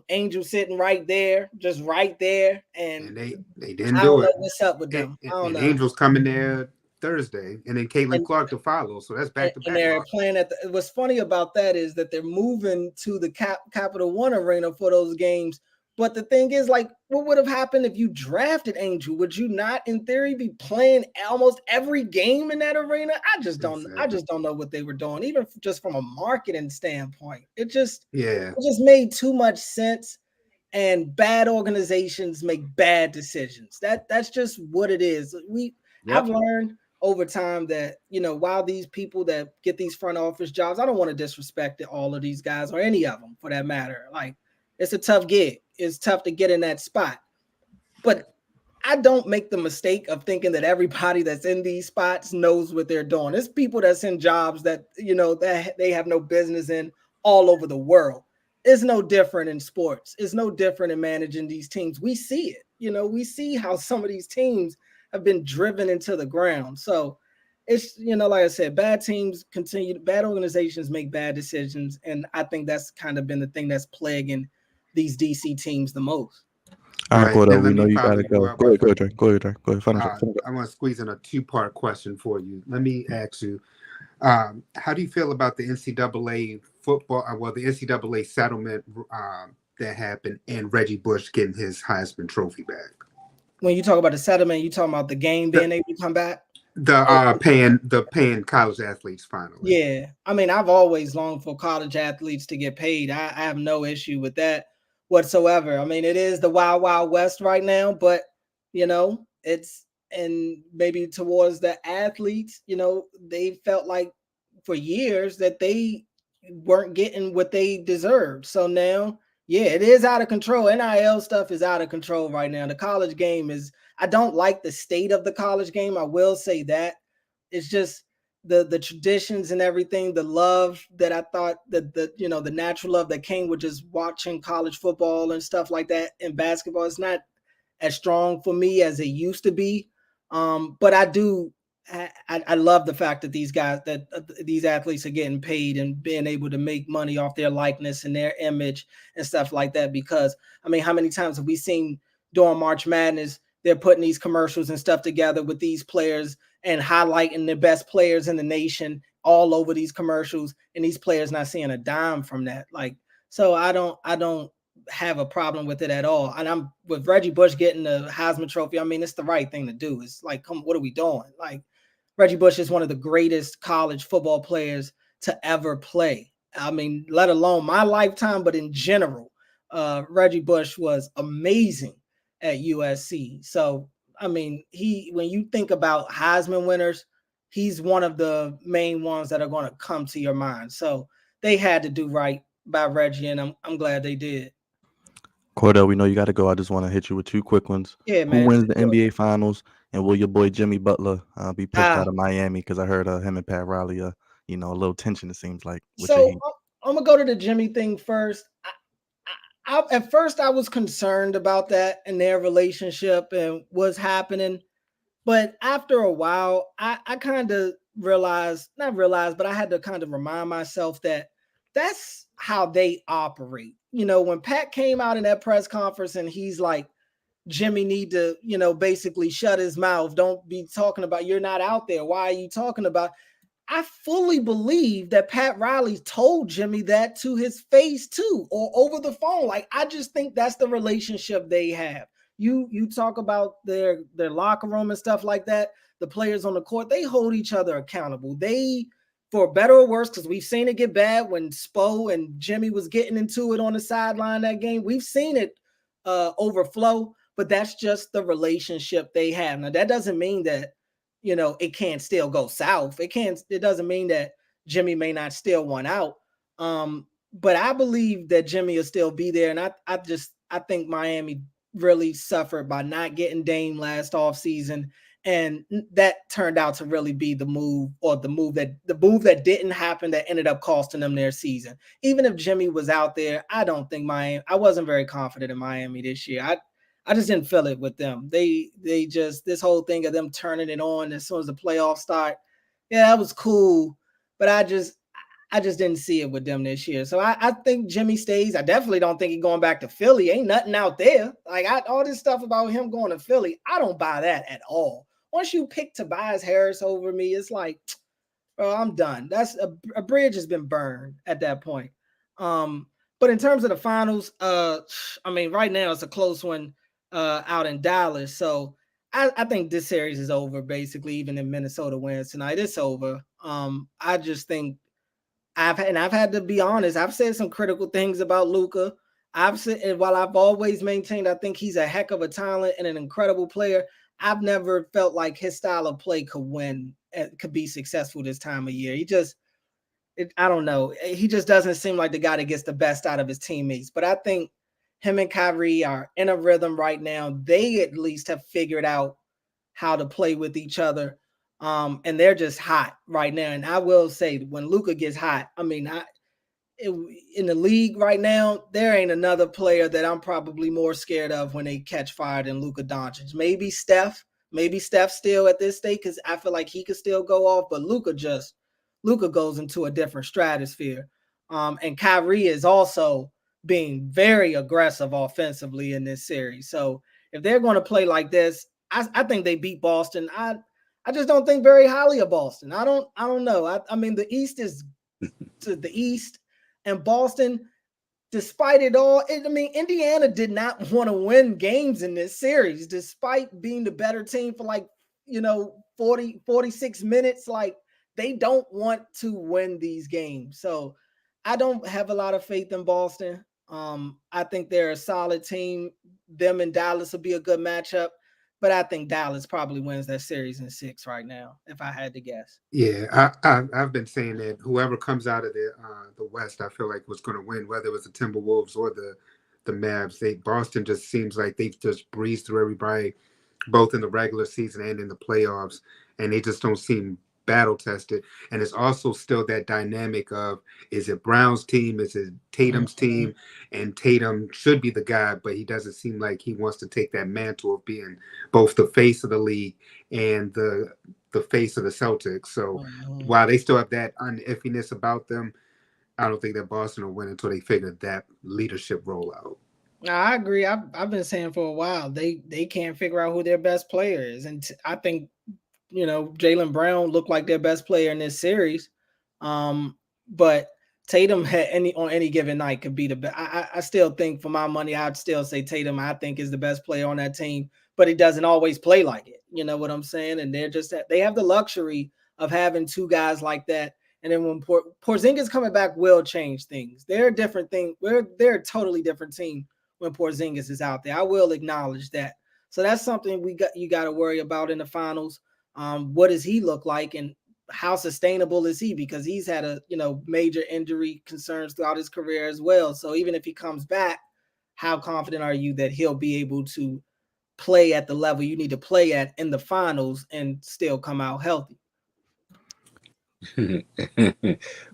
Angel sitting right there, just right there. And they didn't I do don't it. know what's up with them. I don't know. Angel's coming there Thursday, and then Caitlin Clark to follow. So that's back to back. And they're playing what's funny about that is that they're moving to the Capital One Arena for those games. But the thing is, like, what would have happened if you drafted Angel? Would you not, in theory, be playing almost every game in that arena? I just don't know what they were doing, even just from a marketing standpoint. It just made too much sense. And bad organizations make bad decisions. That's just what it is. I've learned over time that, while these people that get these front office jobs, I don't want to disrespect all of these guys or any of them for that matter. Like, it's a tough gig. It's tough to get in that spot. But I don't make the mistake of thinking that everybody that's in these spots knows what they're doing. It's people that's in jobs that, that they have no business in all over the world. It's no different in sports. It's no different in managing these teams. We see it. We see how some of these teams have been driven into the ground. So it's, like I said, bad organizations make bad decisions. And I think that's kind of been the thing that's plaguing these DC teams the most. All right, Cordell, we know you got to go. Go ahead, Drake. Go ahead. Finish it. I want to squeeze in a two-part question for you. Let me ask you, how do you feel about the NCAA football, the NCAA settlement that happened and Reggie Bush getting his Heisman Trophy back? When you talk about the settlement, you talking about the game being able to come back? Paying college athletes finally. Yeah. I mean, I've always longed for college athletes to get paid. I have no issue with that whatsoever. I mean, it is the wild, wild west right now, but it's, and maybe towards the athletes, they felt like for years that they weren't getting what they deserved. So now, it is out of control. NIL stuff is out of control right now. The college game I don't like the state of the college game. I will say that. It's just the traditions and everything, the love that I thought that the natural love that came with just watching college football and stuff like that and basketball. It's not as strong for me as it used to be. But I love the fact that these athletes are getting paid and being able to make money off their likeness and their image and stuff like that. Because, I mean, how many times have we seen during March Madness, they're putting these commercials and stuff together with these players and highlighting the best players in the nation all over these commercials, and these players not seeing a dime from that. Like, so I don't have a problem with it at all. And I'm with Reggie Bush getting the Heisman Trophy. I mean, it's the right thing to do. It's like, what are we doing? Like, Reggie Bush is one of the greatest college football players to ever play. I mean, let alone my lifetime, but in general, Reggie Bush was amazing at USC. So, I mean, when you think about Heisman winners, he's one of the main ones that are going to come to your mind. So they had to do right by Reggie, and I'm glad they did. Cordell, we know you got to go. I just want to hit you with two quick ones. Yeah, man. Who wins the NBA Finals, and will your boy Jimmy Butler be pushed out of Miami? Because I heard him and Pat Riley, a little tension, it seems like. So I'm going to go to the Jimmy thing first. At first, I was concerned about that and their relationship and what's happening. But after a while, I kind of but I had to kind of remind myself that that's how they operate. When Pat came out in that press conference and he's like, Jimmy need to, basically shut his mouth. Don't be talking about, you're not out there. Why are you talking about? I fully believe that Pat Riley told Jimmy that to his face too, or over the phone. Like, I just think that's the relationship they have. You talk about their locker room and stuff like that. The players on the court, they hold each other accountable. They, for better or worse, because we've seen it get bad when Spo and Jimmy was getting into it on the sideline that game. We've seen it overflow, but that's just the relationship they have. Now, that doesn't mean that it can't still go south. It doesn't mean that Jimmy may not steal one out. But I believe that Jimmy will still be there. And I think Miami really suffered by not getting Dame last offseason. And that turned out to really be the move that didn't happen that ended up costing them their season. Even if Jimmy was out there, I wasn't very confident in Miami this year. I just didn't feel it with them. They just, this whole thing of them turning it on as soon as the playoffs start. Yeah, that was cool, but I just didn't see it with them this year. So I think Jimmy stays. I definitely don't think he's going back to Philly. Ain't nothing out there. Like, all this stuff about him going to Philly, I don't buy that at all. Once you pick Tobias Harris over me, it's like, bro, I'm done. That's a bridge has been burned at that point. But in terms of the finals, right now it's a close one out in Dallas. So I think this series is over, basically. Even if Minnesota wins tonight, it's over. I just think I've had to be honest. I've said some critical things about Luka. While I've always maintained I think he's a heck of a talent and an incredible player, I've never felt like his style of play could be successful this time of year. I don't know. He just doesn't seem like the guy that gets the best out of his teammates. But I think him and Kyrie are in a rhythm right now. They at least have figured out how to play with each other. And they're just hot right now. And I will say, when Luka gets hot, in the league right now, there ain't another player that I'm probably more scared of when they catch fire than Luka Doncic. Maybe Steph still at this stage, because I feel like he could still go off, but Luka goes into a different stratosphere. And Kyrie is also being very aggressive offensively in this series. So if they're going to play like this, I think they beat Boston. I just don't think very highly of Boston. I don't know. The East is to the East, and Boston, despite it all, Indiana did not want to win games in this series, despite being the better team for 46 minutes. Like, they don't want to win these games. So I don't have a lot of faith in Boston. I think they're a solid team. Them and Dallas will be a good matchup. But I think Dallas probably wins that series in 6 right now, if I had to guess. Yeah, I've been saying that whoever comes out of the West, I feel like was going to win, whether it was the Timberwolves or the Mavs. Boston just seems like they've just breezed through everybody, both in the regular season and in the playoffs, and they just don't seem battle tested. And it's also still that dynamic of, is it Brown's team, is it Tatum's team? And Tatum should be the guy, but he doesn't seem like he wants to take that mantle of being both the face of the league and the face of the Celtics. So while they still have that uniffiness about them, I don't think that Boston will win until they figure that leadership role out. I agree. I've been saying for a while, they can't figure out who their best player is. And I think, Jaylen Brown looked like their best player in this series. But Tatum on any given night could be the best. I still think, for my money, I'd still say Tatum, I think, is the best player on that team, but he doesn't always play like it. You know what I'm saying? And they have the luxury of having two guys like that. And then when Porzingis coming back will change things. They're a different thing. They're a totally different team when Porzingis is out there. I will acknowledge that. So that's something you got to worry about in the finals. What does he look like, and how sustainable is he? Because he's had major injury concerns throughout his career as well. So even if he comes back, how confident are you that he'll be able to play at the level you need to play at in the finals and still come out healthy?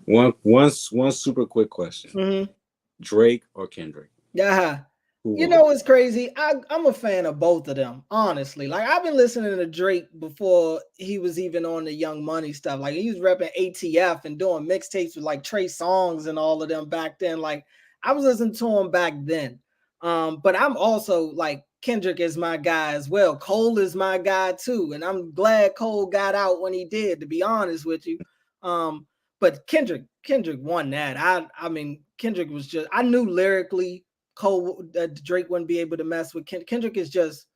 One super quick question. Mm-hmm. Drake or Kendrick? Yeah. It's crazy. I'm a fan of both of them, honestly. Like, I've been listening to Drake before he was even on the Young Money stuff. Like, he was repping ATF and doing mixtapes with like Trey Songz and all of them back then. Like, I was listening to him back then. But I'm also like, Kendrick is my guy as well. Cole is my guy too. And I'm glad Cole got out when he did, to be honest with you. But Kendrick won that. I mean, Kendrick was just, I knew lyrically Drake wouldn't be able to mess with Kendrick is just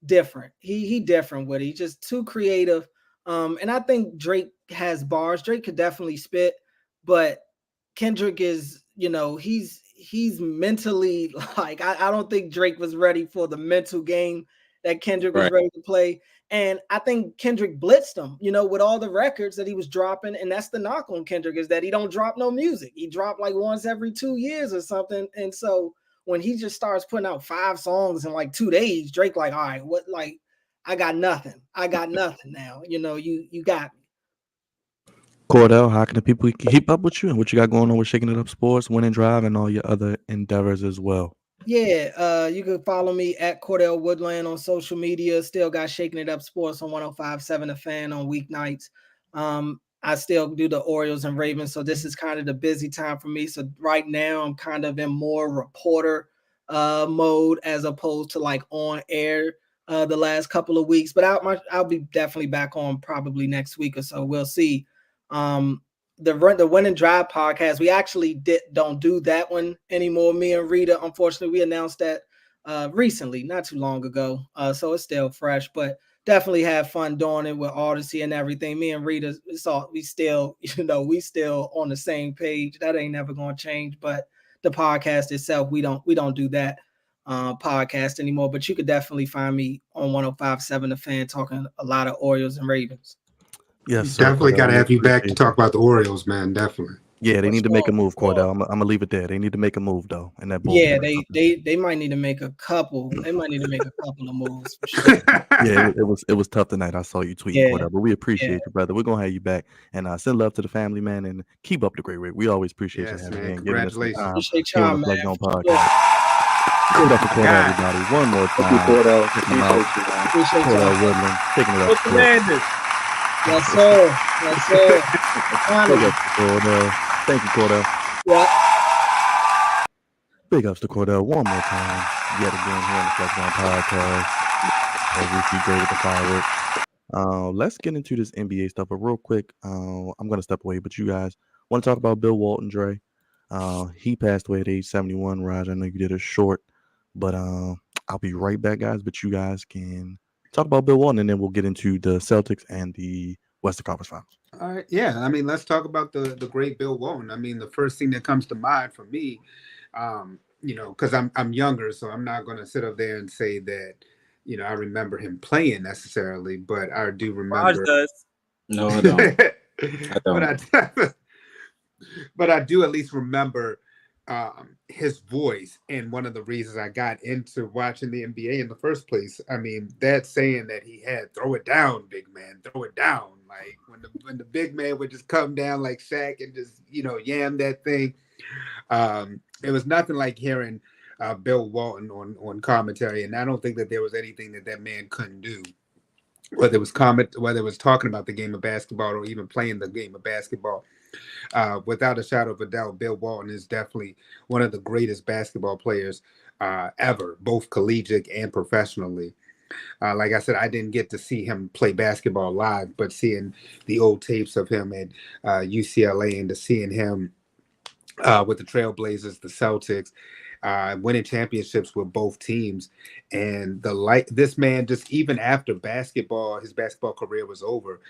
different. He different with it. He's just too creative. And I think Drake has bars. Drake could definitely spit, but Kendrick is, he's mentally like, I don't think Drake was ready for the mental game that Kendrick was ready to play. And I think Kendrick blitzed him, with all the records that he was dropping. And that's the knock on Kendrick, is that he don't drop no music. He dropped like once every 2 years or something. And so when he just starts putting out 5 songs in like 2 days, Drake like, all right, what, like, I got nothing now. You got me. Cordell, how can the people keep up with you and what you got going on with Shaking It Up Sports, Winning Drive, and all your other endeavors as well? Yeah, you can follow me at Cordell Woodland on social media. Still got Shaking It Up Sports on 105.7 The Fan on weeknights. I still do the Orioles and Ravens, so this is kind of the busy time for me. So right now I'm kind of in more reporter mode as opposed to like on air the last couple of weeks. But I'll be definitely back on probably next week or so. We'll see. The Winning Drive podcast, we actually don't do that one anymore. Me and Rita, unfortunately, we announced that recently, not too long ago. So it's still fresh, but definitely have fun doing it with Odyssey and everything. Me and Rita, we still on the same page. That ain't never gonna change. But the podcast itself, we don't do that podcast anymore. But you could definitely find me on 105.7 The Fan talking a lot of Orioles and Ravens. Yes, sir. Definitely got to have you back to talk about the Orioles, man. Definitely. Yeah, they need to make a move, Cordell. I'm gonna leave it there. They need to make a move though, and that yeah, they might need to make a couple. They might need to make a couple of moves for sure. Yeah, it was tough tonight. I saw you tweeting, Cordell, but we appreciate you, brother. We're gonna have you back, and send love to the family, man, and keep up the great work. We always appreciate you having me. Congratulations. Appreciate y'all, man. Give it up for Cordell, everybody. One more time. Cordell. Appreciate Cordell Woodland, taking it up. Yes, sir. Thank you, Cordell. Yeah. Big ups to Cordell one more time. Yet again here on the Flex Down Podcast. As we see great with the fireworks. Let's get into this NBA stuff, but real quick, I'm gonna step away. But you guys want to talk about Bill Walton, Dre? He passed away at age 71. Raj, I know you did a short, but I'll be right back, guys. But you guys can talk about Bill Walton, and then we'll get into the Celtics and the Western Conference Finals. All right, yeah. I mean, let's talk about the great Bill Walton. I mean, the first thing that comes to mind for me, because I'm younger, so I'm not going to sit up there and say that, I remember him playing necessarily, but I do remember. Raj does. No, I don't. I don't. But I do at least remember his voice, and one of the reasons I got into watching the NBA in the first place. I mean, that saying that he had, "Throw it down, big man, throw it down." Like when the big man would just come down like Shaq and just yam that thing. It was nothing like hearing Bill Walton on commentary, and I don't think that there was anything that man couldn't do. Whether it was talking about the game of basketball or even playing the game of basketball. Without a shadow of a doubt, Bill Walton is definitely one of the greatest basketball players ever, both collegiate and professionally. Like I said, I didn't get to see him play basketball live, but seeing the old tapes of him at UCLA and to seeing him with the Trailblazers, the Celtics, winning championships with both teams, and this man, just even after his basketball career was over,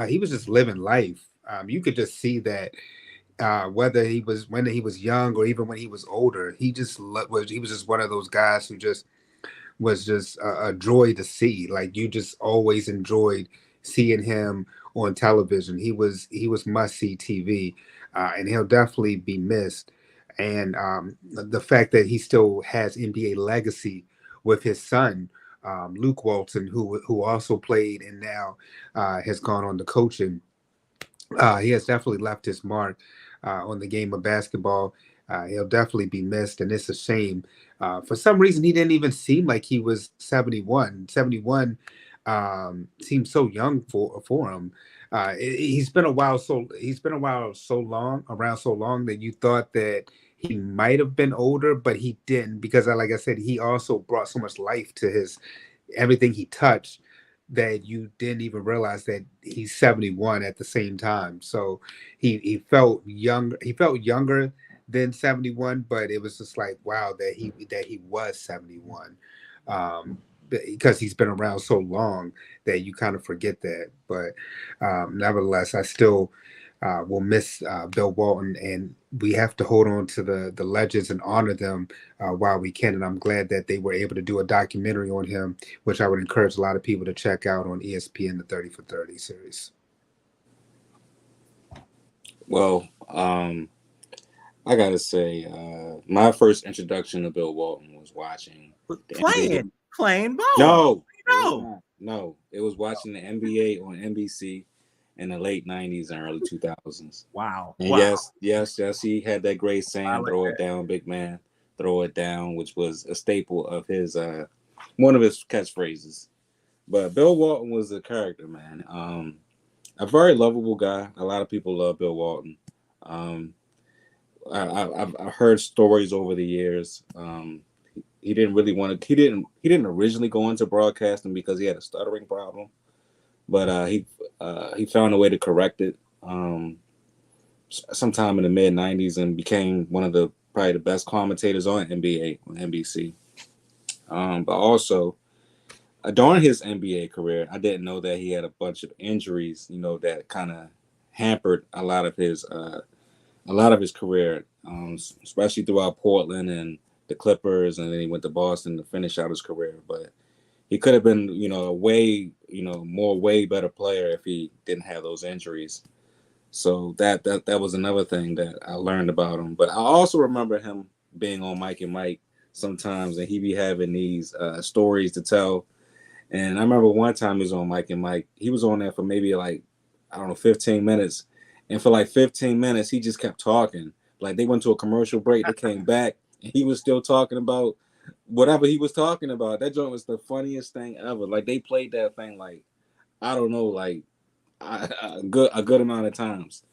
he was just living life. You could just see that whether when he was young or even when he was older, he was just one of those guys who just was just a joy to see. Like, you just always enjoyed seeing him on television. He was must-see TV, and he'll definitely be missed. And the fact that he still has NBA legacy with his son, Luke Walton, who also played and now has gone on to coaching. He has definitely left his mark on the game of basketball. He'll definitely be missed, and it's a shame. For some reason, he didn't even seem like he was 71. 71 seems so young for him. He's been around so long that you thought that he might have been older, but he didn't, because like I said, he also brought so much life to everything he touched. that you didn't even realize that he's 71 at the same time. So he felt young. He felt younger than 71, but it was just like wow that he was 71. Because he's been around so long that you kind of forget that. But nevertheless, I still will miss Bill Walton, and we have to hold on to the legends and honor them while we can. And I'm glad that they were able to do a documentary on him, which I would encourage a lot of people to check out on ESPN, the 30 for 30 series. Well, I gotta say, my first introduction to Bill Walton was watching the NBA. Playing ball. No, it was No. not. No, it was watching the NBA on NBC in the late '90s and early 2000s. Wow. And Wow. yes, he had that great saying, like "Throw it down, big man, throw it down," which was a staple of his one of his catchphrases. But Bill Walton was a character, man. A very lovable guy. A lot of people love Bill Walton. Um, I've heard stories over the years. He didn't really want to. He didn't originally go into broadcasting because he had a stuttering problem, but he found a way to correct it sometime in the mid '90s and became one of the probably the best commentators on NBA on NBC. But also during his NBA career, I didn't know that he had a bunch of injuries. You know that kind of hampered a lot of his career, especially throughout Portland and the Clippers, and then he went to Boston to finish out his career. But he could have been, a way better player if he didn't have those injuries. So that was another thing that I learned about him. But I also remember him being on Mike and Mike sometimes, and he be having these stories to tell. And I remember one time he was on Mike and Mike. He was on there for maybe like, I don't know, 15 minutes. And for like 15 minutes, he just kept talking. Like they went to a commercial break, they came back, and he was still talking about whatever he was talking about. That joint was the funniest thing ever. Like they played that thing like, I don't know, like a good amount of times.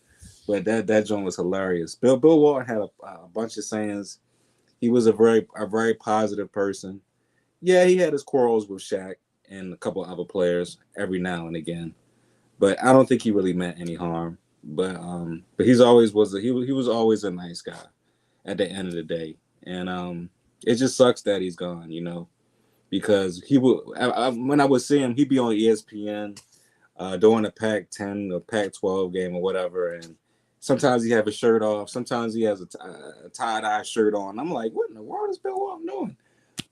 But that joint was hilarious. Bill Walton had a bunch of sayings. He was a very positive person. Yeah, he had his quarrels with Shaq and a couple of other players every now and again, but I don't think he really meant any harm. But he's always he was always a nice guy at the end of the day, and it just sucks that he's gone, because he would when I would see him, he'd be on ESPN during the Pac-10 or Pac-12 game or whatever, and sometimes he have his shirt off, sometimes he has a tie-dye shirt on. I'm like, what in the world is Bill Walton doing?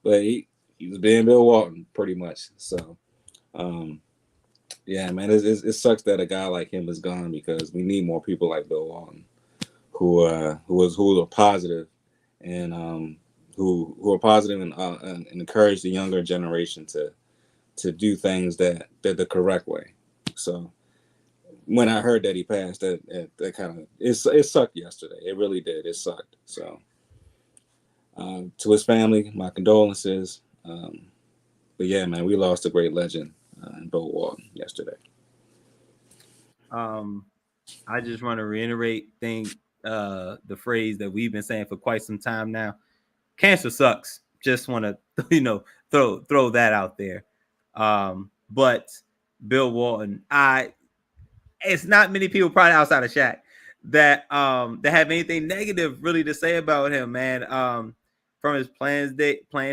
But he was being Bill Walton pretty much. So, yeah, man, it sucks that a guy like him is gone because we need more people like Bill Walton who are positive and who are positive and encourage the younger generation to do things that the correct way. So when I heard that he passed, that kind of it sucked yesterday. It really did. It sucked. So to his family, my condolences. But yeah, man, we lost a great legend in Bill Walton yesterday. I just want to reiterate the phrase that we've been saying for quite some time now. Cancer sucks. Just want to throw that out there. But Bill Walton, it's not many people probably outside of Shaq that have anything negative really to say about him, man. From his playing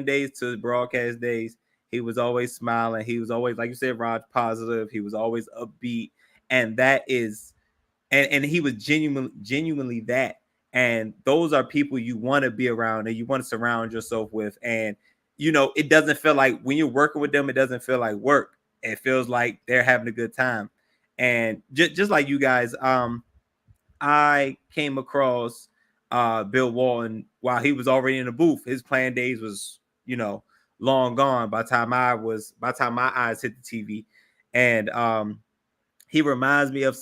days to his broadcast days, he was always smiling. He was always, like you said, Rod, positive. He was always upbeat, and that is, and he was genuinely that. And those are people you want to be around and you want to surround yourself with. And it doesn't feel like when you're working with them, it doesn't feel like work. It feels like they're having a good time. And just like you guys, I came across Bill Walton while he was already in the booth. His playing days was, long gone by the time my eyes hit the TV. And he reminds me of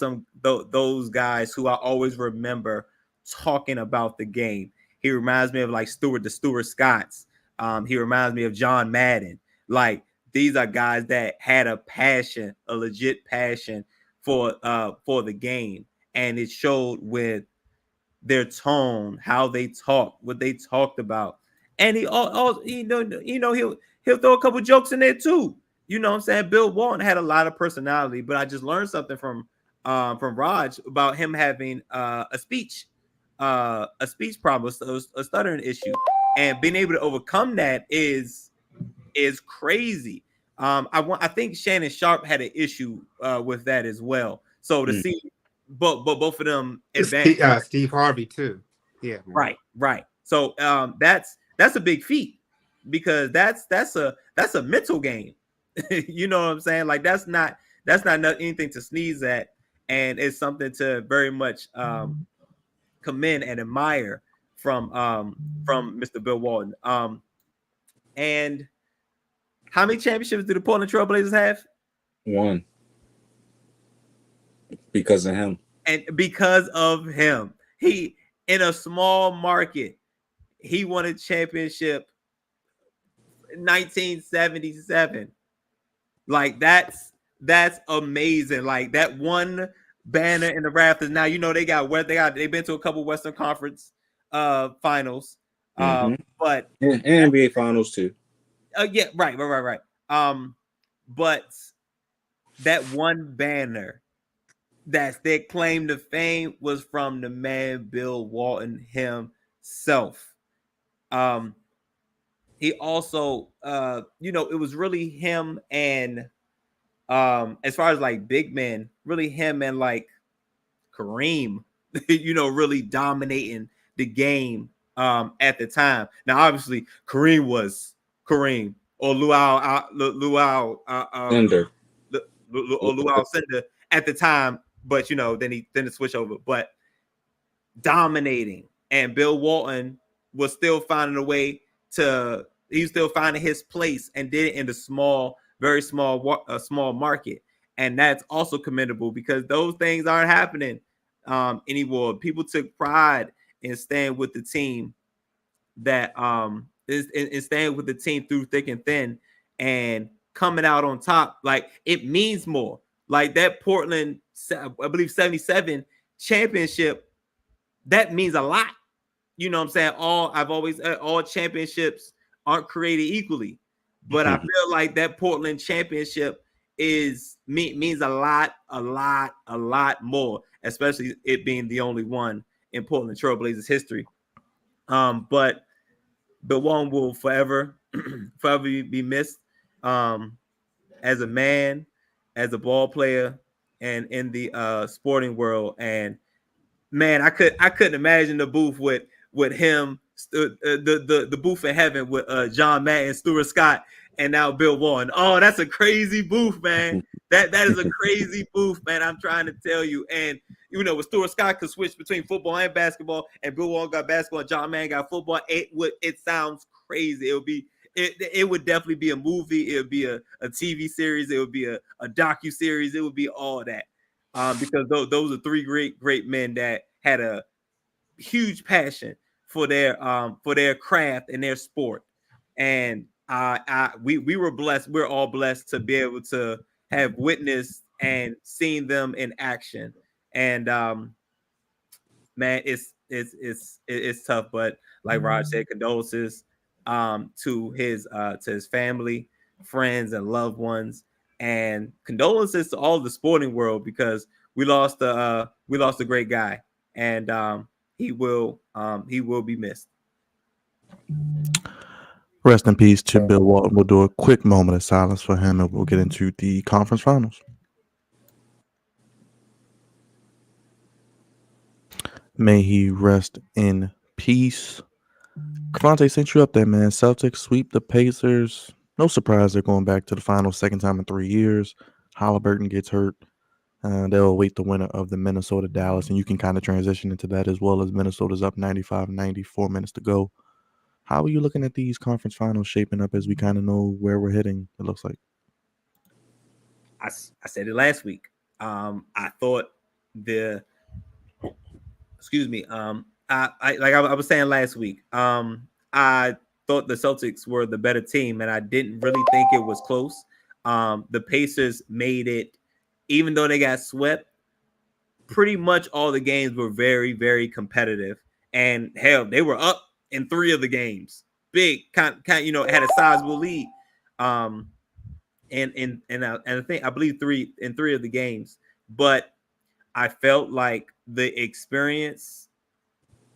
those guys who I always remember talking about the game. He reminds me of like the Stuart Scotts. He reminds me of John Madden. Like these are guys that had a legit passion for the game, and it showed with their tone, how they talked, what they talked about, and he also he'll throw a couple jokes in there too. you know what I'm saying, Bill Walton had a lot of personality, but I just learned something from Raj about him having a speech problem, a stuttering issue, and being able to overcome that is crazy. I think Shannon Sharp had an issue with that as well. So to see both of them advance, Steve Harvey too. Yeah. right. So that's a big feat because that's a mental game. You know what I'm saying? Like that's not anything to sneeze at, and it's something to very much commend and admire from Mr. Bill Walton. And how many championships do the Portland Trailblazers have? 1. Because of him. And because of him, he in a small market, he won a championship in 1977. Like that's amazing. Like that one banner in the rafters. Now you know they've been to a couple Western Conference finals. But and NBA finals too. Yeah, right. But that one banner that's their claim to fame was from the man Bill Walton himself. He also, it was really him and, as far as like big men, really him and like Kareem, really dominating the game at the time. Now, obviously, Kareem was Kareem or Luau Sender. or Luau Sender at the time, but then it switched over. But dominating, and Bill Walton was still finding a way he was still finding his place and did it in the very small market. And that's also commendable because those things aren't happening anymore. People took pride in staying with the team that is staying with the team through thick and thin and coming out on top. Like it means more. Like that Portland, I believe 77 championship, that means a lot. You know what I'm saying? All championships aren't created equally, but I feel like that Portland championship means a lot more, especially it being the only one in Portland Trailblazers history. But Bill Walton will forever be missed as a man, as a ball player, and in the sporting world. And man, I couldn't imagine the booth with him, the booth in heaven with John Madden, Stuart Scott, and now Bill Walton. Oh, that's a crazy booth, man. That is a crazy booth, man. I'm trying to tell you. And with Stuart Scott could switch between football and basketball, and Bill Walton got basketball, and John Madden got football. It sounds crazy. It would definitely be a movie. It would be a TV series. It would be a docu series. It would be all that. Because those are three great men that had a huge passion for their craft and their sport, and we were blessed. We're all blessed to be able to have witnessed and seen them in action. And man, it's tough, but like Raj said, condolences to his family, friends, and loved ones. And condolences to all the sporting world because we lost a great guy, and he will be missed. Rest in peace to Bill Walton. We'll do a quick moment of silence for him, and we'll get into the conference finals. May he rest in peace. Cavante sent you up there, man. Celtics sweep the Pacers. No surprise they're going back to the finals, second time in 3 years. Halliburton gets hurt. They'll await the winner of the Minnesota-Dallas, and you can kind of transition into that as well, as Minnesota's up 95-90, 4 minutes to go. How are you looking at these conference finals shaping up as we kind of know where we're heading, it looks like? I said it last week. I thought I was saying last week, I thought the Celtics were the better team, and I didn't really think it was close. The Pacers made it, even though they got swept, pretty much all the games were very, very competitive. And hell, they were up in 3 of the games. Big, had a sizable lead. and I think I believe three of the games, but I felt like the experience.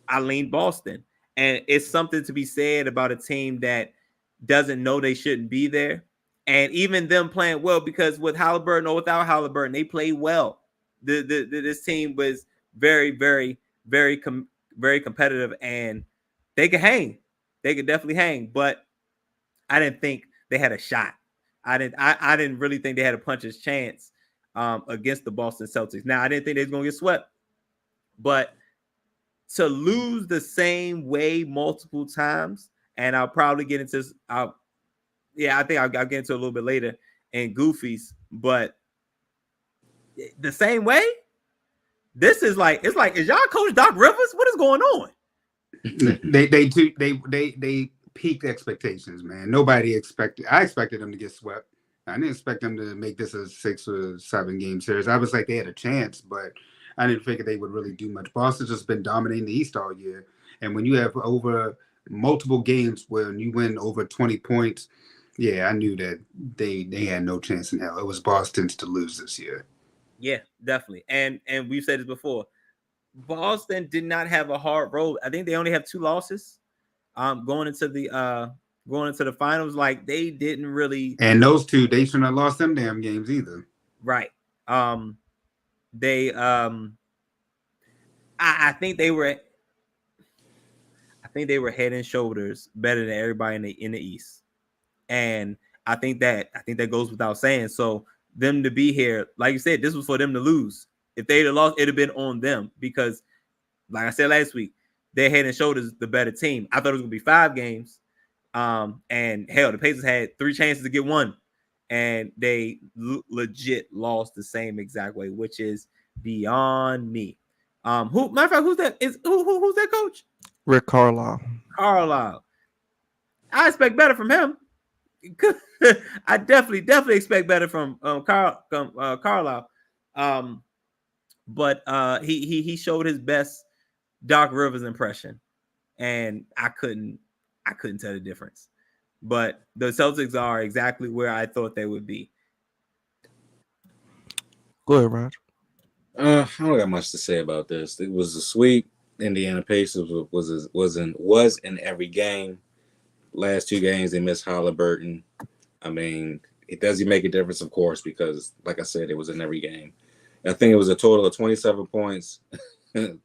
I leaned Boston, and it's something to be said about a team that doesn't know they shouldn't be there, and even them playing well because with Halliburton or without Halliburton, they play well. This team was very, very, very competitive, and they could hang. They could definitely hang, but I didn't think they had a shot. I didn't really think they had a puncher's chance against the Boston Celtics. Now I didn't think they was gonna get swept, but to lose the same way multiple times, and I'll probably get into. I think I'll get into a little bit later in Goofies, but the same way. This is like it's like is y'all coach Doc Rivers? What is going on? They peaked expectations, man. Nobody expected. I expected them to get swept. I didn't expect them to make this a 6 or 7 game series. I was like they had a chance, but I didn't figure they would really do much. Boston's just been dominating the East all year, and when you have over multiple games when you win over 20 points, yeah, I knew that they had no chance in hell. It was Boston's to lose this year. Yeah, definitely. And we've said this before. Boston did not have a hard road. I think they only have 2 losses. Going into the finals, like they didn't really. And those 2, they shouldn't have lost them damn games either. Right. They I think they were head and shoulders better than everybody in the East. And I think that goes without saying. So them to be here, like you said, this was for them to lose. If they'd have lost, it'd have been on them because, like I said last week, they're head and shoulders the better team. I thought it was gonna be 5 games. And hell, the Pacers had 3 chances to get 1, and they legit lost the same exact way, which is beyond me. Matter of fact, who's that? Who's that coach? Rick Carlisle. Carlisle. I expect better from him. I definitely expect better from Carlisle. But he showed his best Doc Rivers impression, and I couldn't tell the difference. But the Celtics are exactly where I thought they would be. Go ahead, Raj. I don't got much to say about this. It was a sweep. Indiana Pacers was in every game. Last 2 games they missed Halliburton. I mean, does he make a difference? Of course, because like I said, it was in every game. I think it was a total of 27 points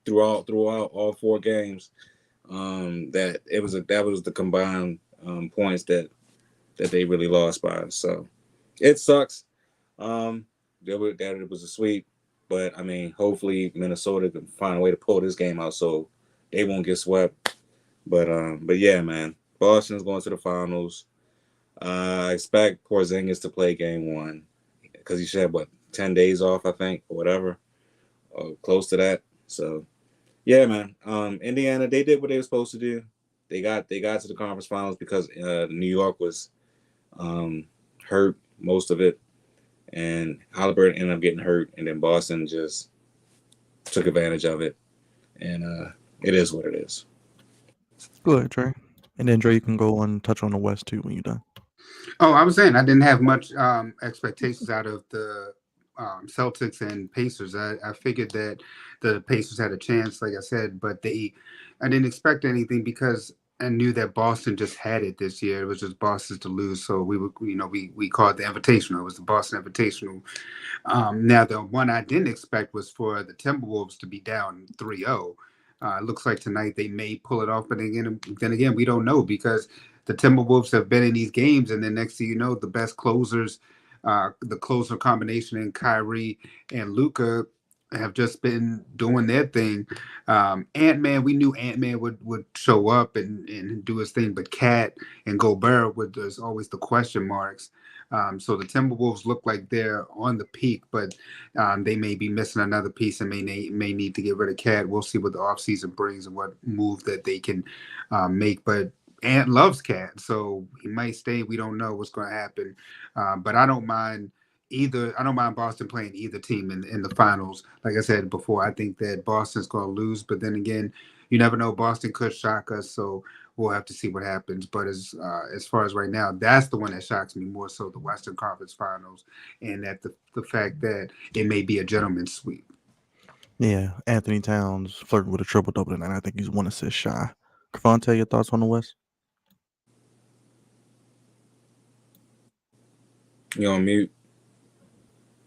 throughout all 4 games. That was the combined points that they really lost by. So it sucks. That it was a sweep, but I mean, hopefully Minnesota can find a way to pull this game out so they won't get swept. But yeah, man, Boston's going to the finals. I expect Porzingis to play game 1 because he should have 10 days off, I think, or whatever, or close to that. So yeah, man. Indiana, they did what they were supposed to do. They got to the conference finals because New York was hurt most of it, and Halliburton ended up getting hurt, and then Boston just took advantage of it, and it is what it is. Go ahead, Trey. And then Dre, you can go on and touch on the West too when you're done. Oh, I was saying I didn't have much expectations out of the Celtics and Pacers. I figured that the Pacers had a chance, like I said, but I didn't expect anything because I knew that Boston just had it this year. It was just Boston to lose, so we called it the Invitational. It was the Boston Invitational. Now the one I didn't expect was for the Timberwolves to be down 3-0. It looks like tonight they may pull it off, but then again, we don't know because the Timberwolves have been in these games, and then next thing you know, the best closers, the closer combination in Kyrie and Luka have just been doing their thing. Ant-Man, we knew Ant-Man would show up and do his thing, but Cat and Gobert there's always the question marks. So the Timberwolves look like they're on the peak, but they may be missing another piece and may need to get rid of Cat. We'll see what the offseason brings and what move that they can make. But Ant loves Cat, so he might stay. We don't know what's going to happen. But I don't mind, I don't mind Boston playing either team in the finals. Like I said before, I think that Boston's going to lose, but then again, you never know. Boston could shock us, so we'll have to see what happens. But as far as right now, that's the one that shocks me more so, the Western Conference Finals, and that the fact that it may be a gentleman's sweep. Yeah, Anthony Towns flirting with a triple-double tonight. I think he's 1 assist shy. Cavante, your thoughts on the West? You on mute?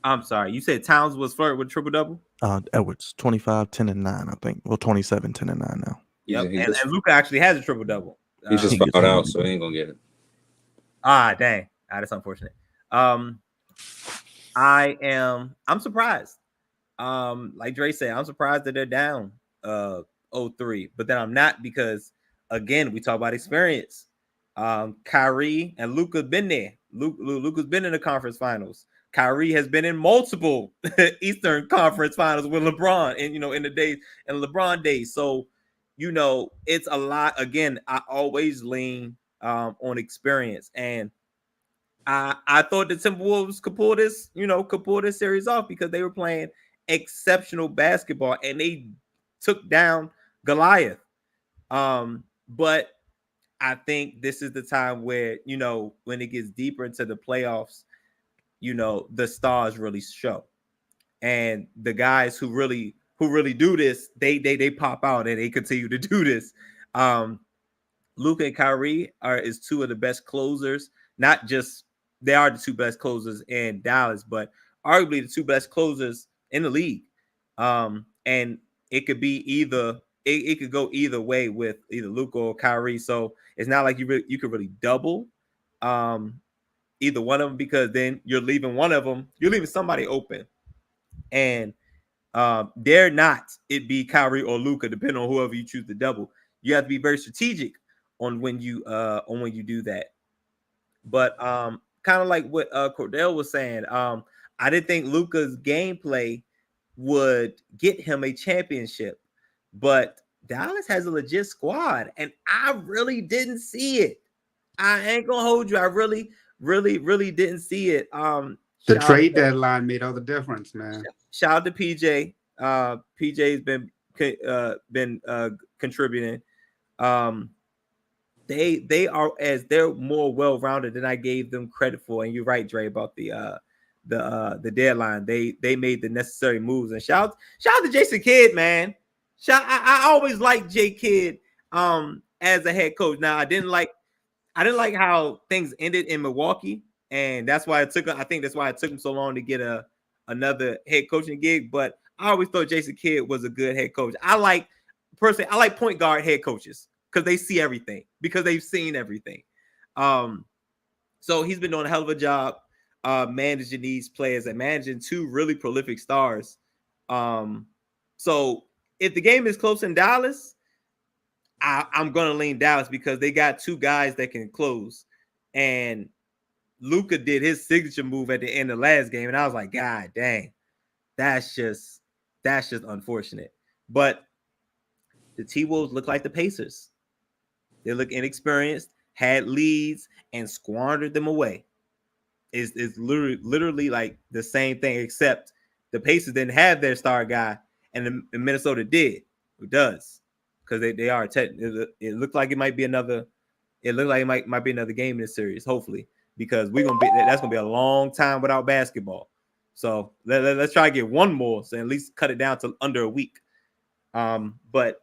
I'm sorry. You said Towns was flirting with triple double. Edwards, 25, 10, and 9, I think. Well, 27, 10, and 9 now. Yep, and Luka actually has a triple double. He just he fouled gets out, it. so he ain't gonna get it. Dang. That's unfortunate. I'm surprised. Like Dre said, I'm surprised that they're down 0-3, but then I'm not, because again, we talk about experience. Kyrie and Luka been there. Luka's been in the conference finals. Kyrie has been in multiple Eastern Conference Finals with LeBron, and in the days and LeBron days. So, it's a lot. Again, I always lean on experience, and I thought the Timberwolves could pull this series off because they were playing exceptional basketball and they took down Goliath. But I think this is the time where, when it gets deeper into the playoffs, the stars really show, and the guys who really do this, they pop out and they continue to do this. Luka and Kyrie is two of the best closers. Not just they are the two best closers in Dallas, but arguably the two best closers in the league. And it could be either. It could go either way with either Luka or Kyrie. So it's not like you could really double either one of them, because then you're leaving one of them. You're leaving somebody open, and dare not it be Kyrie or Luka, depending on whoever you choose to double. You have to be very strategic on when you do that. But kind of like what Cordell was saying, I didn't think Luka's gameplay would get him a championship, but Dallas has a legit squad, and I really didn't see it. I ain't gonna hold you. I really didn't see it. The trade deadline made all the difference, man. Shout out to PJ. PJ's been contributing. They're more well-rounded than I gave them credit for. And you're right, Dre, about the deadline. They made the necessary moves. And shout out to Jason Kidd, man. I always liked J Kidd as a head coach. Now I didn't like how things ended in Milwaukee, and that's why it took him so long to get another head coaching gig. But I always thought Jason Kidd was a good head coach. I like point guard head coaches because they see everything, because they've seen everything. So he's been doing a hell of a job managing these players and managing two really prolific stars. So if the game is close in Dallas, I'm going to lean Dallas because they got two guys that can close. And Luka did his signature move at the end of last game, and I was like, God dang, that's just unfortunate. But the T-Wolves look like the Pacers. They look inexperienced, had leads, and squandered them away. It's literally like the same thing, except the Pacers didn't have their star guy, and Minnesota did. Who does? Because they are. It looked like it might be another. It looked like it might be another game in this series. Hopefully, because that's gonna be a long time without basketball. So let's try to get one more, so at least cut it down to under a week. But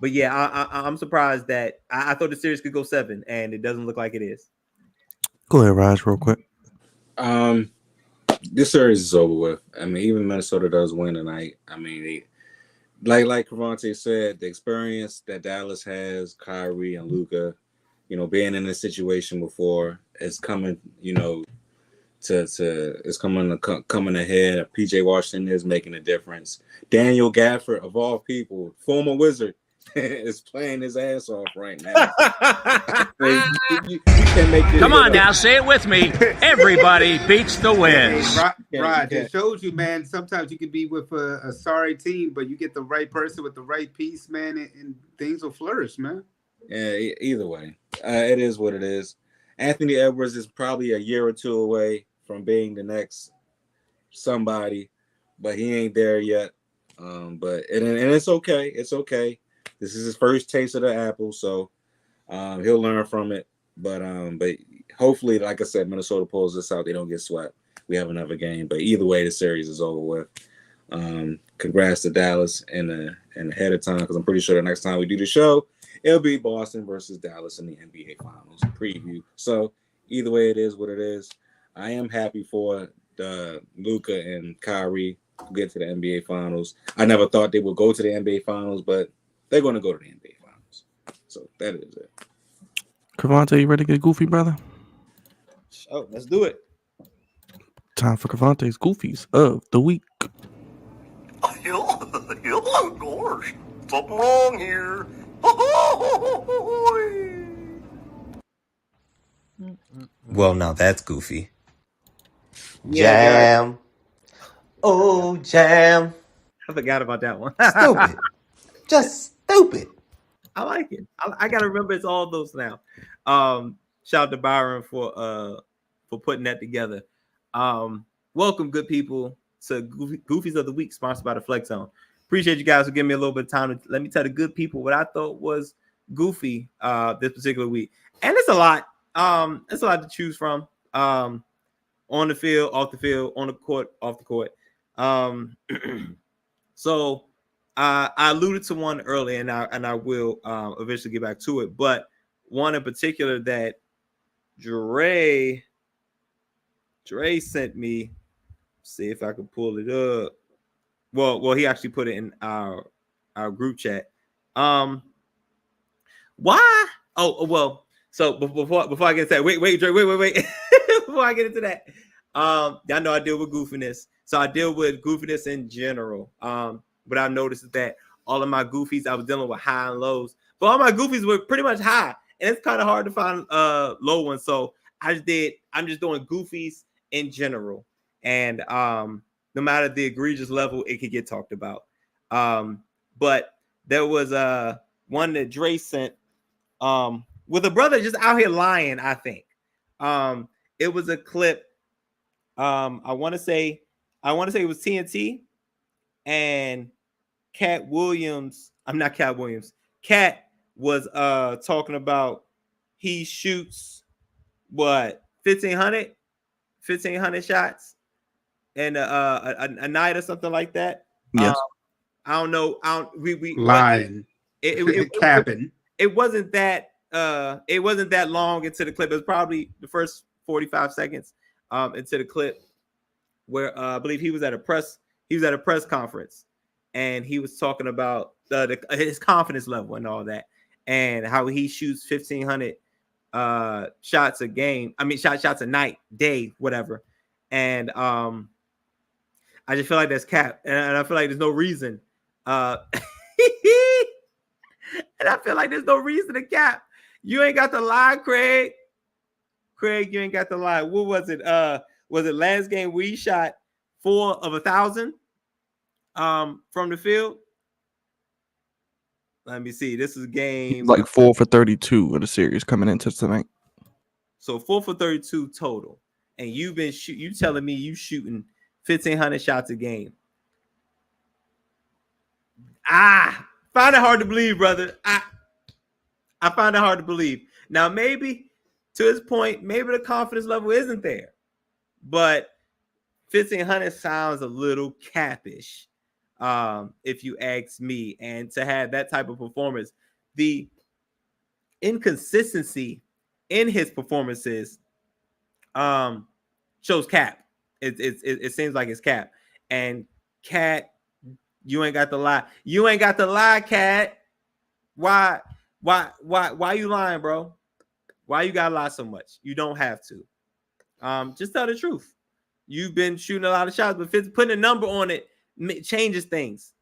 yeah, I'm surprised that I thought the series could go 7, and it doesn't look like it is. Go ahead, Raj, real quick. This series is over with. I mean, even Minnesota does win tonight. I mean, like Cavante said, the experience that Dallas has, Kyrie and Luka, being in this situation before, is coming, coming ahead. PJ Washington is making a difference. Daniel Gafford, of all people, former Wizard, is playing his ass off right now. you can make this. Come on now, say it with me. Everybody beats the Wiz. Rod, it shows you, man. Sometimes you can be with a sorry team, but you get the right person with the right piece, man, and things will flourish, man. Yeah, either way, it is what it is. Anthony Edwards is probably a year or two away from being the next somebody, but he ain't there yet. But it's okay. It's okay. This is his first taste of the apple, so he'll learn from it. But hopefully, like I said, Minnesota pulls this out. They don't get swept. We have another game. But either way, the series is over with. Congrats to Dallas and ahead of time, because I'm pretty sure the next time we do the show, it'll be Boston versus Dallas in the NBA Finals preview. So either way, it is what it is. I am happy for Luka and Kyrie to get to the NBA Finals. I never thought they would go to the NBA Finals, but they're going to go to the NBA Finals. So that is it. Cavante, you ready to get goofy, brother? Oh, let's do it. Time for Cavante's Goofies of the Week. Of course. Something wrong here. Well, now that's goofy. Yeah, Jam. Oh, Jam. I forgot about that one. Stupid. Just stupid. I like it. I gotta remember it's all those now. Shout out to Byron for putting that together. Welcome, good people, to Goofies of the Week, sponsored by the Flex Zone. Appreciate you guys for giving me a little bit of time to let me tell the good people what I thought was goofy this particular week. And it's a lot. It's a lot to choose from. On the field, off the field, on the court, off the court. So I alluded to one earlier, and I will eventually get back to it. But one in particular that Dre sent me. See if I can pull it up. Well, he actually put it in our group chat. Why? Oh, well. So before I get to that, wait, Dre, wait. Before I get into that, y'all know I deal with goofiness, so I deal with goofiness in general. What I've noticed is that all of my goofies, I was dealing with high and lows, but all my goofies were pretty much high, and it's kind of hard to find low ones. So I'm just doing goofies in general, and no matter the egregious level, it could get talked about. But there was one that Dre sent with a brother just out here lying, I think. It was a clip. I want to say it was TNT and Cat Williams. I'm not Cat Williams. Cat was talking about he shoots what 1,500 shots in a night or something like that. Yes. I don't know. We lying. Cabin. It wasn't that long into the clip. It was probably the first 45 seconds into the clip where I believe he was at a press conference, and he was talking about his confidence level and all that, and how he shoots 1,500 shots a game. I mean, shots a night, day, whatever. And I just feel like that's cap, and I feel like there's no reason. And I feel like there's no reason to cap. You ain't got the lie, Craig. You ain't got the lie. What was it? Was it last game we shot 4 of 1,000 from the field? Let me see. This is game like 4 for 32 in the series coming into tonight. So 4 for 32 total. And you've been you telling me you shooting 1,500 shots a game. Find it hard to believe, brother. I find it hard to believe. Now, maybe to his point, maybe the confidence level isn't there, but 1,500 sounds a little cappish, if you ask me. And to have that type of performance, the inconsistency in his performances shows cap. It seems like it's cap. And Cat, you ain't got the lie. You ain't got the lie, Cat. Why you lying, bro? Why you gotta lie so much? You don't have to. Just tell the truth. You've been shooting a lot of shots, but putting a number on it changes things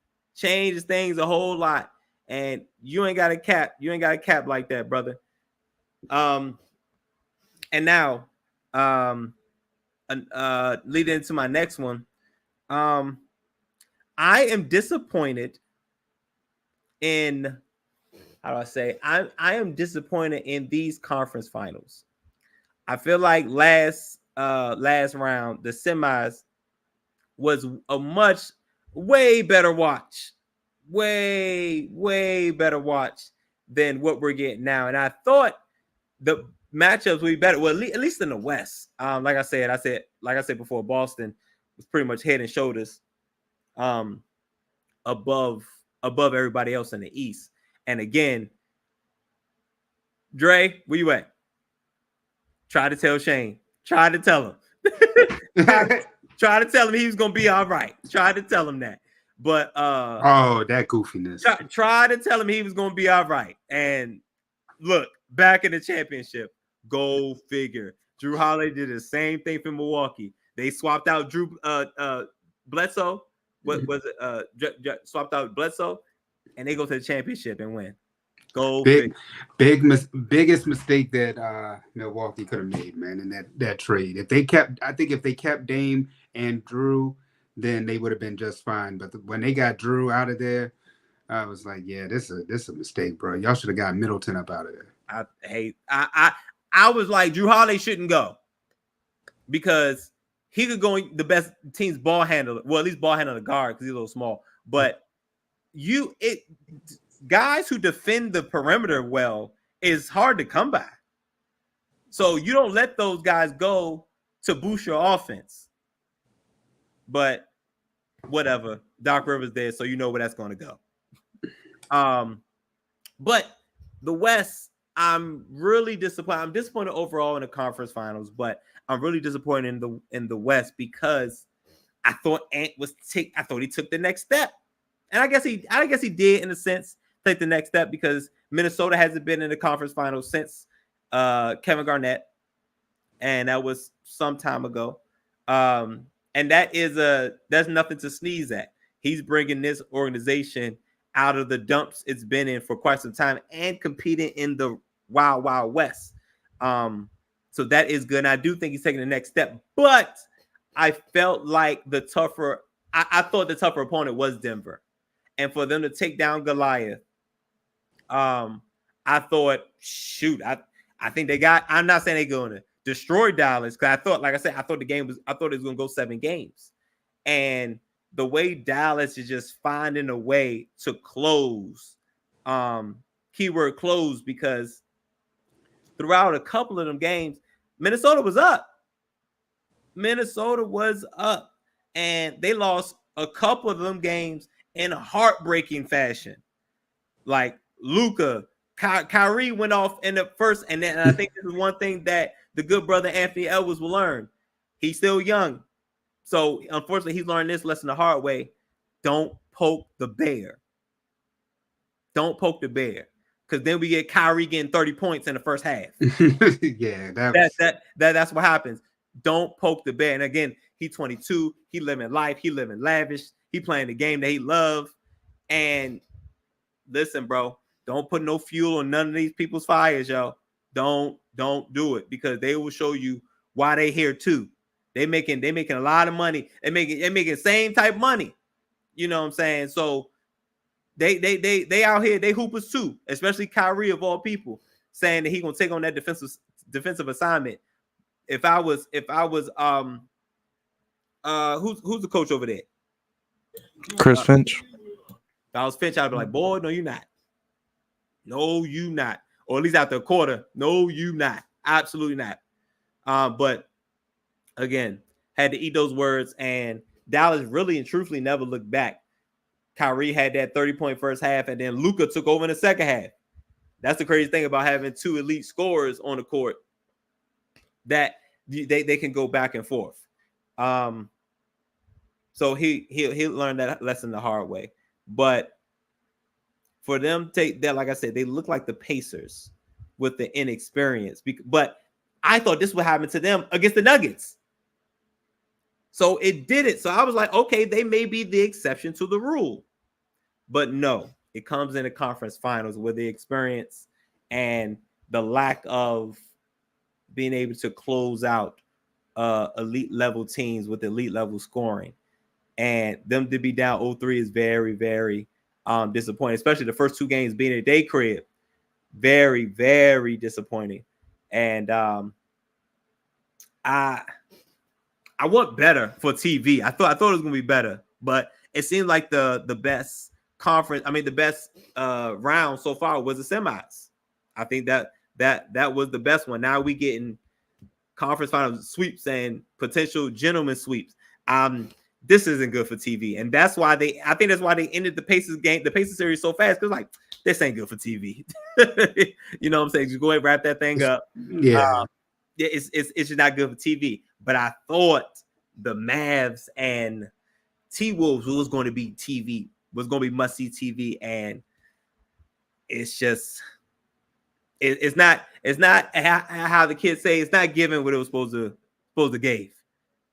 a whole lot. And you ain't got a cap. You ain't got a cap like that, brother. And now, leading into my next one. I am disappointed in, how do I say? I am disappointed in these conference finals. I feel like last last round, the semis, was a way better watch. Way better watch than what we're getting now. And I thought the matchups would be better. Well, at least in the West. Like I said before, Boston was pretty much head and shoulders above everybody else in the East. And again, Dre, where you at? Try to tell Shane. Try to tell him. try to tell him he was gonna be all right. Try to tell him that. But oh, that goofiness. Try to tell him he was gonna be all right. And look, back in the championship, go figure. Drew Holiday did the same thing for Milwaukee. They swapped out Bledsoe. What was it? Swapped out Bledsoe, and they go to the championship and win. Go biggest mistake that Milwaukee could have made, man, in that trade. If they kept Dame and Drew, then they would have been just fine. But when they got Drew out of there, I was like, yeah, this is a mistake, bro. Y'all should have got Middleton up out of there. I was like, Drew Holiday shouldn't go because he could go the best team's ball handler. Well, at least ball handler the guard because he's a little small. But guys who defend the perimeter well is hard to come by. So you don't let those guys go to boost your offense. But whatever. Doc Rivers there, so you know where that's going to go. But the West, I'm really disappointed. I'm disappointed overall in the conference finals, but I'm really disappointed in the West because I thought I thought he took the next step. And I guess he did in a sense take the next step because Minnesota hasn't been in the conference finals since Kevin Garnett, and that was some time ago. And that's nothing to sneeze at. He's bringing this organization out of the dumps it's been in for quite some time and competing in the Wild Wild West. So that is good. And I do think he's taking the next step, but I felt like I thought the tougher opponent was Denver. And for them to take down Goliath, I thought, shoot, I think I'm not saying they're going to destroy Dallas because I thought it was going to go 7 games. And the way Dallas is just finding a way to close, keyword close, because throughout a couple of them games, Minnesota was up. And they lost a couple of them games in a heartbreaking fashion. Like Luka, Kyrie went off in the first, and I think this is one thing that the good brother Anthony Edwards will learn. He's still young. So unfortunately, he's learned this lesson the hard way. Don't poke the bear. Don't poke the bear. Because then we get Kyrie getting 30 points in the first half. Yeah, that's what happens. Don't poke the bear. And again, he's 22. He living life. He living lavish. He playing the game that he loves. And listen, bro, don't put no fuel on none of these people's fires, yo. Don't do it because they will show you why they here too. They making a lot of money. They making the same type of money. You know what I'm saying? So they out here, they hoopers too, especially Kyrie of all people, saying that he gonna take on that defensive assignment. If I was who's the coach over there? Chris Finch. If I was Finch, I'd be like, boy, no, you not. No, you not. Or at least after a quarter, no, you not. Absolutely not. But again, had to eat those words, and Dallas really and truthfully never looked back. Kyrie had that 30-point first half, and then Luka took over in the second half. That's the crazy thing about having 2 elite scorers on the court, that they can go back and forth. So he'll learn that lesson the hard way. But for them take that, like I said, they look like the Pacers with the inexperience. But I thought this would happen to them against the Nuggets. So it didn't. So I was like, okay, they may be the exception to the rule. But no, it comes in the conference finals with the experience and the lack of being able to close out elite level teams with elite level scoring. And them to be down 0-3 is very, very disappointing, especially the first 2 games being at day crib. Very, very disappointing. And I I want better for TV. I thought it was gonna be better, but it seemed like the best conference. I mean, the best round so far was the semis. I think that was the best one. Now we getting conference finals sweeps and potential gentleman sweeps. This isn't good for TV, and that's why I think that's why they ended the Pacers series so fast, because like this ain't good for TV. You know what I'm saying? Just go ahead and wrap that thing up. Yeah. It's just not good for TV. But I thought the Mavs and T-Wolves was going to be TV, was going to be must-see TV, and it's just it's not how the kids say, it's not giving what it was supposed to give.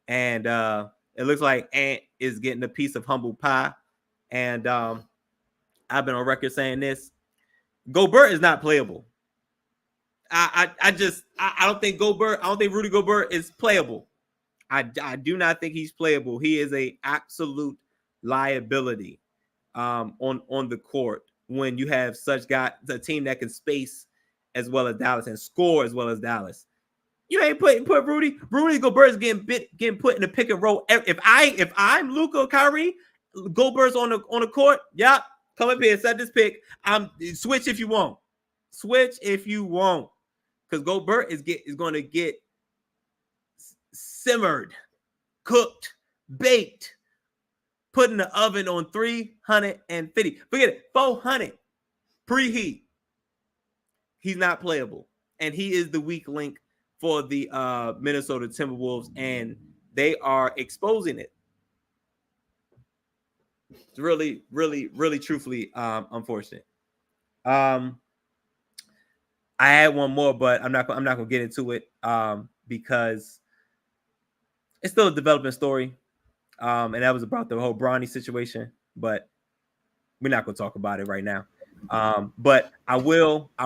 And it looks like Ant is getting a piece of humble pie. And I've been on record saying this: Gobert is not playable. I don't think Gobert. I don't think Rudy Gobert is playable. I do not think he's playable. He is a absolute liability on the court when you have a team that can space as well as Dallas and score as well as Dallas. You ain't put Rudy Gobert is getting put in the pick and roll. If I'm Luka or Kyrie, Gobert's on the court. Yep, come up here, set this pick. Switch if you want. Because Gobert is going to get simmered, cooked, baked, put in the oven on 350. Forget it, 400 preheat. He's not playable, and he is the weak link for the Minnesota Timberwolves, and they are exposing it. It's really, really, really, truthfully unfortunate. I had one more, but I'm not gonna get into it because it's still a developing story, and that was about the whole Bronny situation. But we're not gonna talk about it right now. But I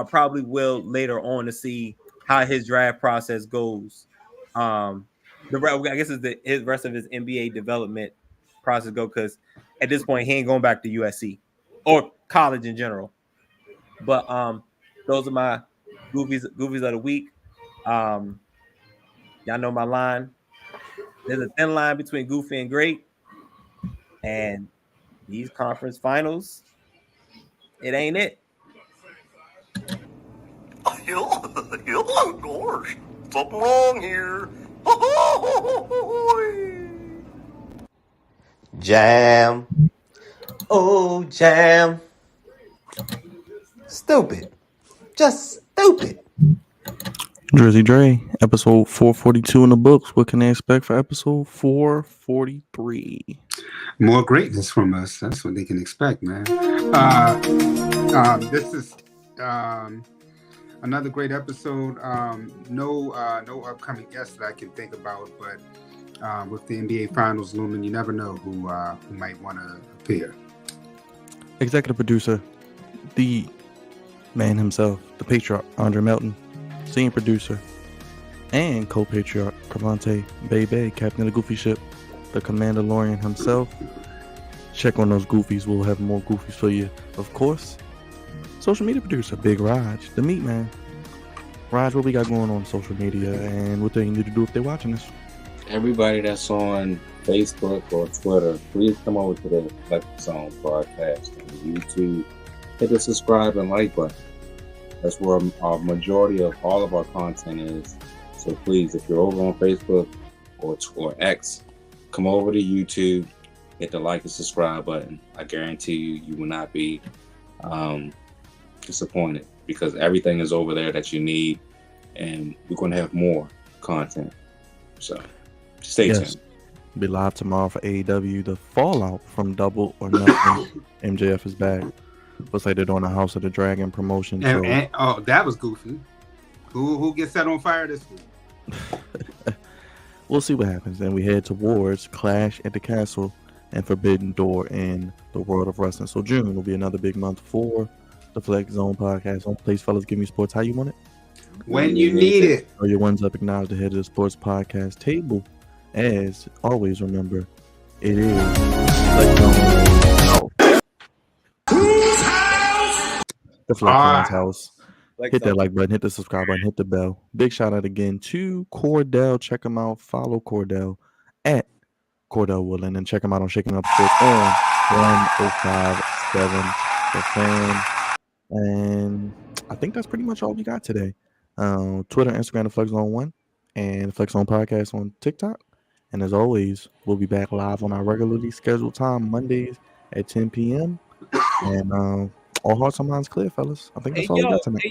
probably will later on to see how his draft process goes. I guess it's his rest of his NBA development process go, because at this point he ain't going back to USC or college in general. But those are my goofies of the week. Y'all know my line. There's a thin line between goofy and great, and these conference finals, it ain't it. Of course. Something wrong here. Jam. Oh, jam. Stupid. Just stupid. Drizzy Dre, episode 442 in the books. What can they expect for episode 443? More greatness from us. That's what they can expect, man. This is another great episode. No upcoming guests that I can think about, but with the NBA Finals looming, you never know who might want to appear. Executive producer, the man himself, the patriarch, Andre Melton. Senior producer and co-patriarch, Cravante Bebe, captain of the Goofy ship, the Commandalorian himself. Check on those goofies. We'll have more goofies for you. Of course, social media producer, Big Raj, the meat man. Raj, what we got going on social media and what they need to do if they're watching this? Everybody that's on Facebook or Twitter, please come over to the Let the Song podcast on YouTube. Hit the subscribe and like button. That's where our majority of all of our content is. So please, if you're over on Facebook or X, come over to YouTube, hit the like and subscribe button. I guarantee you will not be disappointed, because everything is over there that you need, and we're going to have more content. So stay tuned. Be live tomorrow for AEW, the fallout from Double or Nothing. MJF is back. Looks like they're doing a House of the Dragon promotion. Oh, that was goofy. Who gets set on fire this week? We'll see what happens. Then we head towards Clash at the Castle and Forbidden Door in the world of wrestling. So June will be another big month for the Flex Zone podcast. On Place Fellas Give Me Sports. How you want it? When you need it. Throw your ones up, acknowledge the head of the sports podcast table. As always, remember, it is Flex Zone. The Flex Zone's house. Hit that like button, hit the subscribe button, hit the bell. Big shout out again to Cordell. Check him out. Follow Cordell at Cordell Woodland, and check him out on Shaking Up Sports on 105.7 The Fan. And I think that's pretty much all we got today. Twitter, Instagram, the Flex Zone 1, and the Flex Zone Podcast on TikTok. And as always, we'll be back live on our regularly scheduled time, Mondays at 10 p.m. And all hearts and minds clear, fellas. I think that's all we got tonight.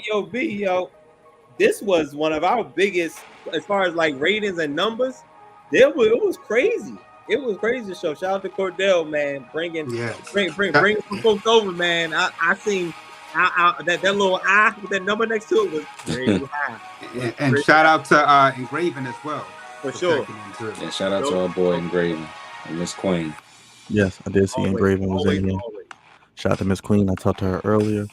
This was one of our biggest, as far as like ratings and numbers. It was crazy. It was crazy show. Shout out to Cordell, man, bringing some folks over, man. I seen that little eye with that number next to it was very high. And shout out to Engraven as well. For sure. Yeah, shout out to our boy Engraven and Miss Queen. Yes, I did see Engraven was in here. Shout out to Miss Queen. I talked to her earlier.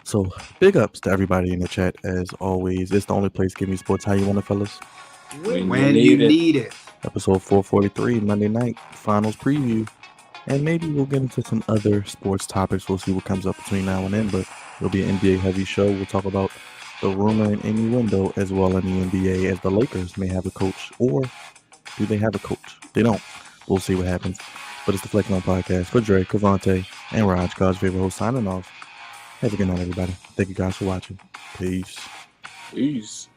So big ups to everybody in the chat as always. It's the only place giving you sports how you want it, fellas. When you need it. Episode 443, Monday night, finals preview. And maybe we'll get into some other sports topics. We'll see what comes up between now and then, but it'll be an NBA heavy show. We'll talk about the rumor and innuendo as well in the NBA, as the Lakers may have a coach, or do they have a coach? They don't. We'll see what happens. But it's the Flex On Podcast for Dre, Cavante, and Raj, God's favorite host, signing off. Have a good night, everybody. Thank you guys for watching. Peace. Peace.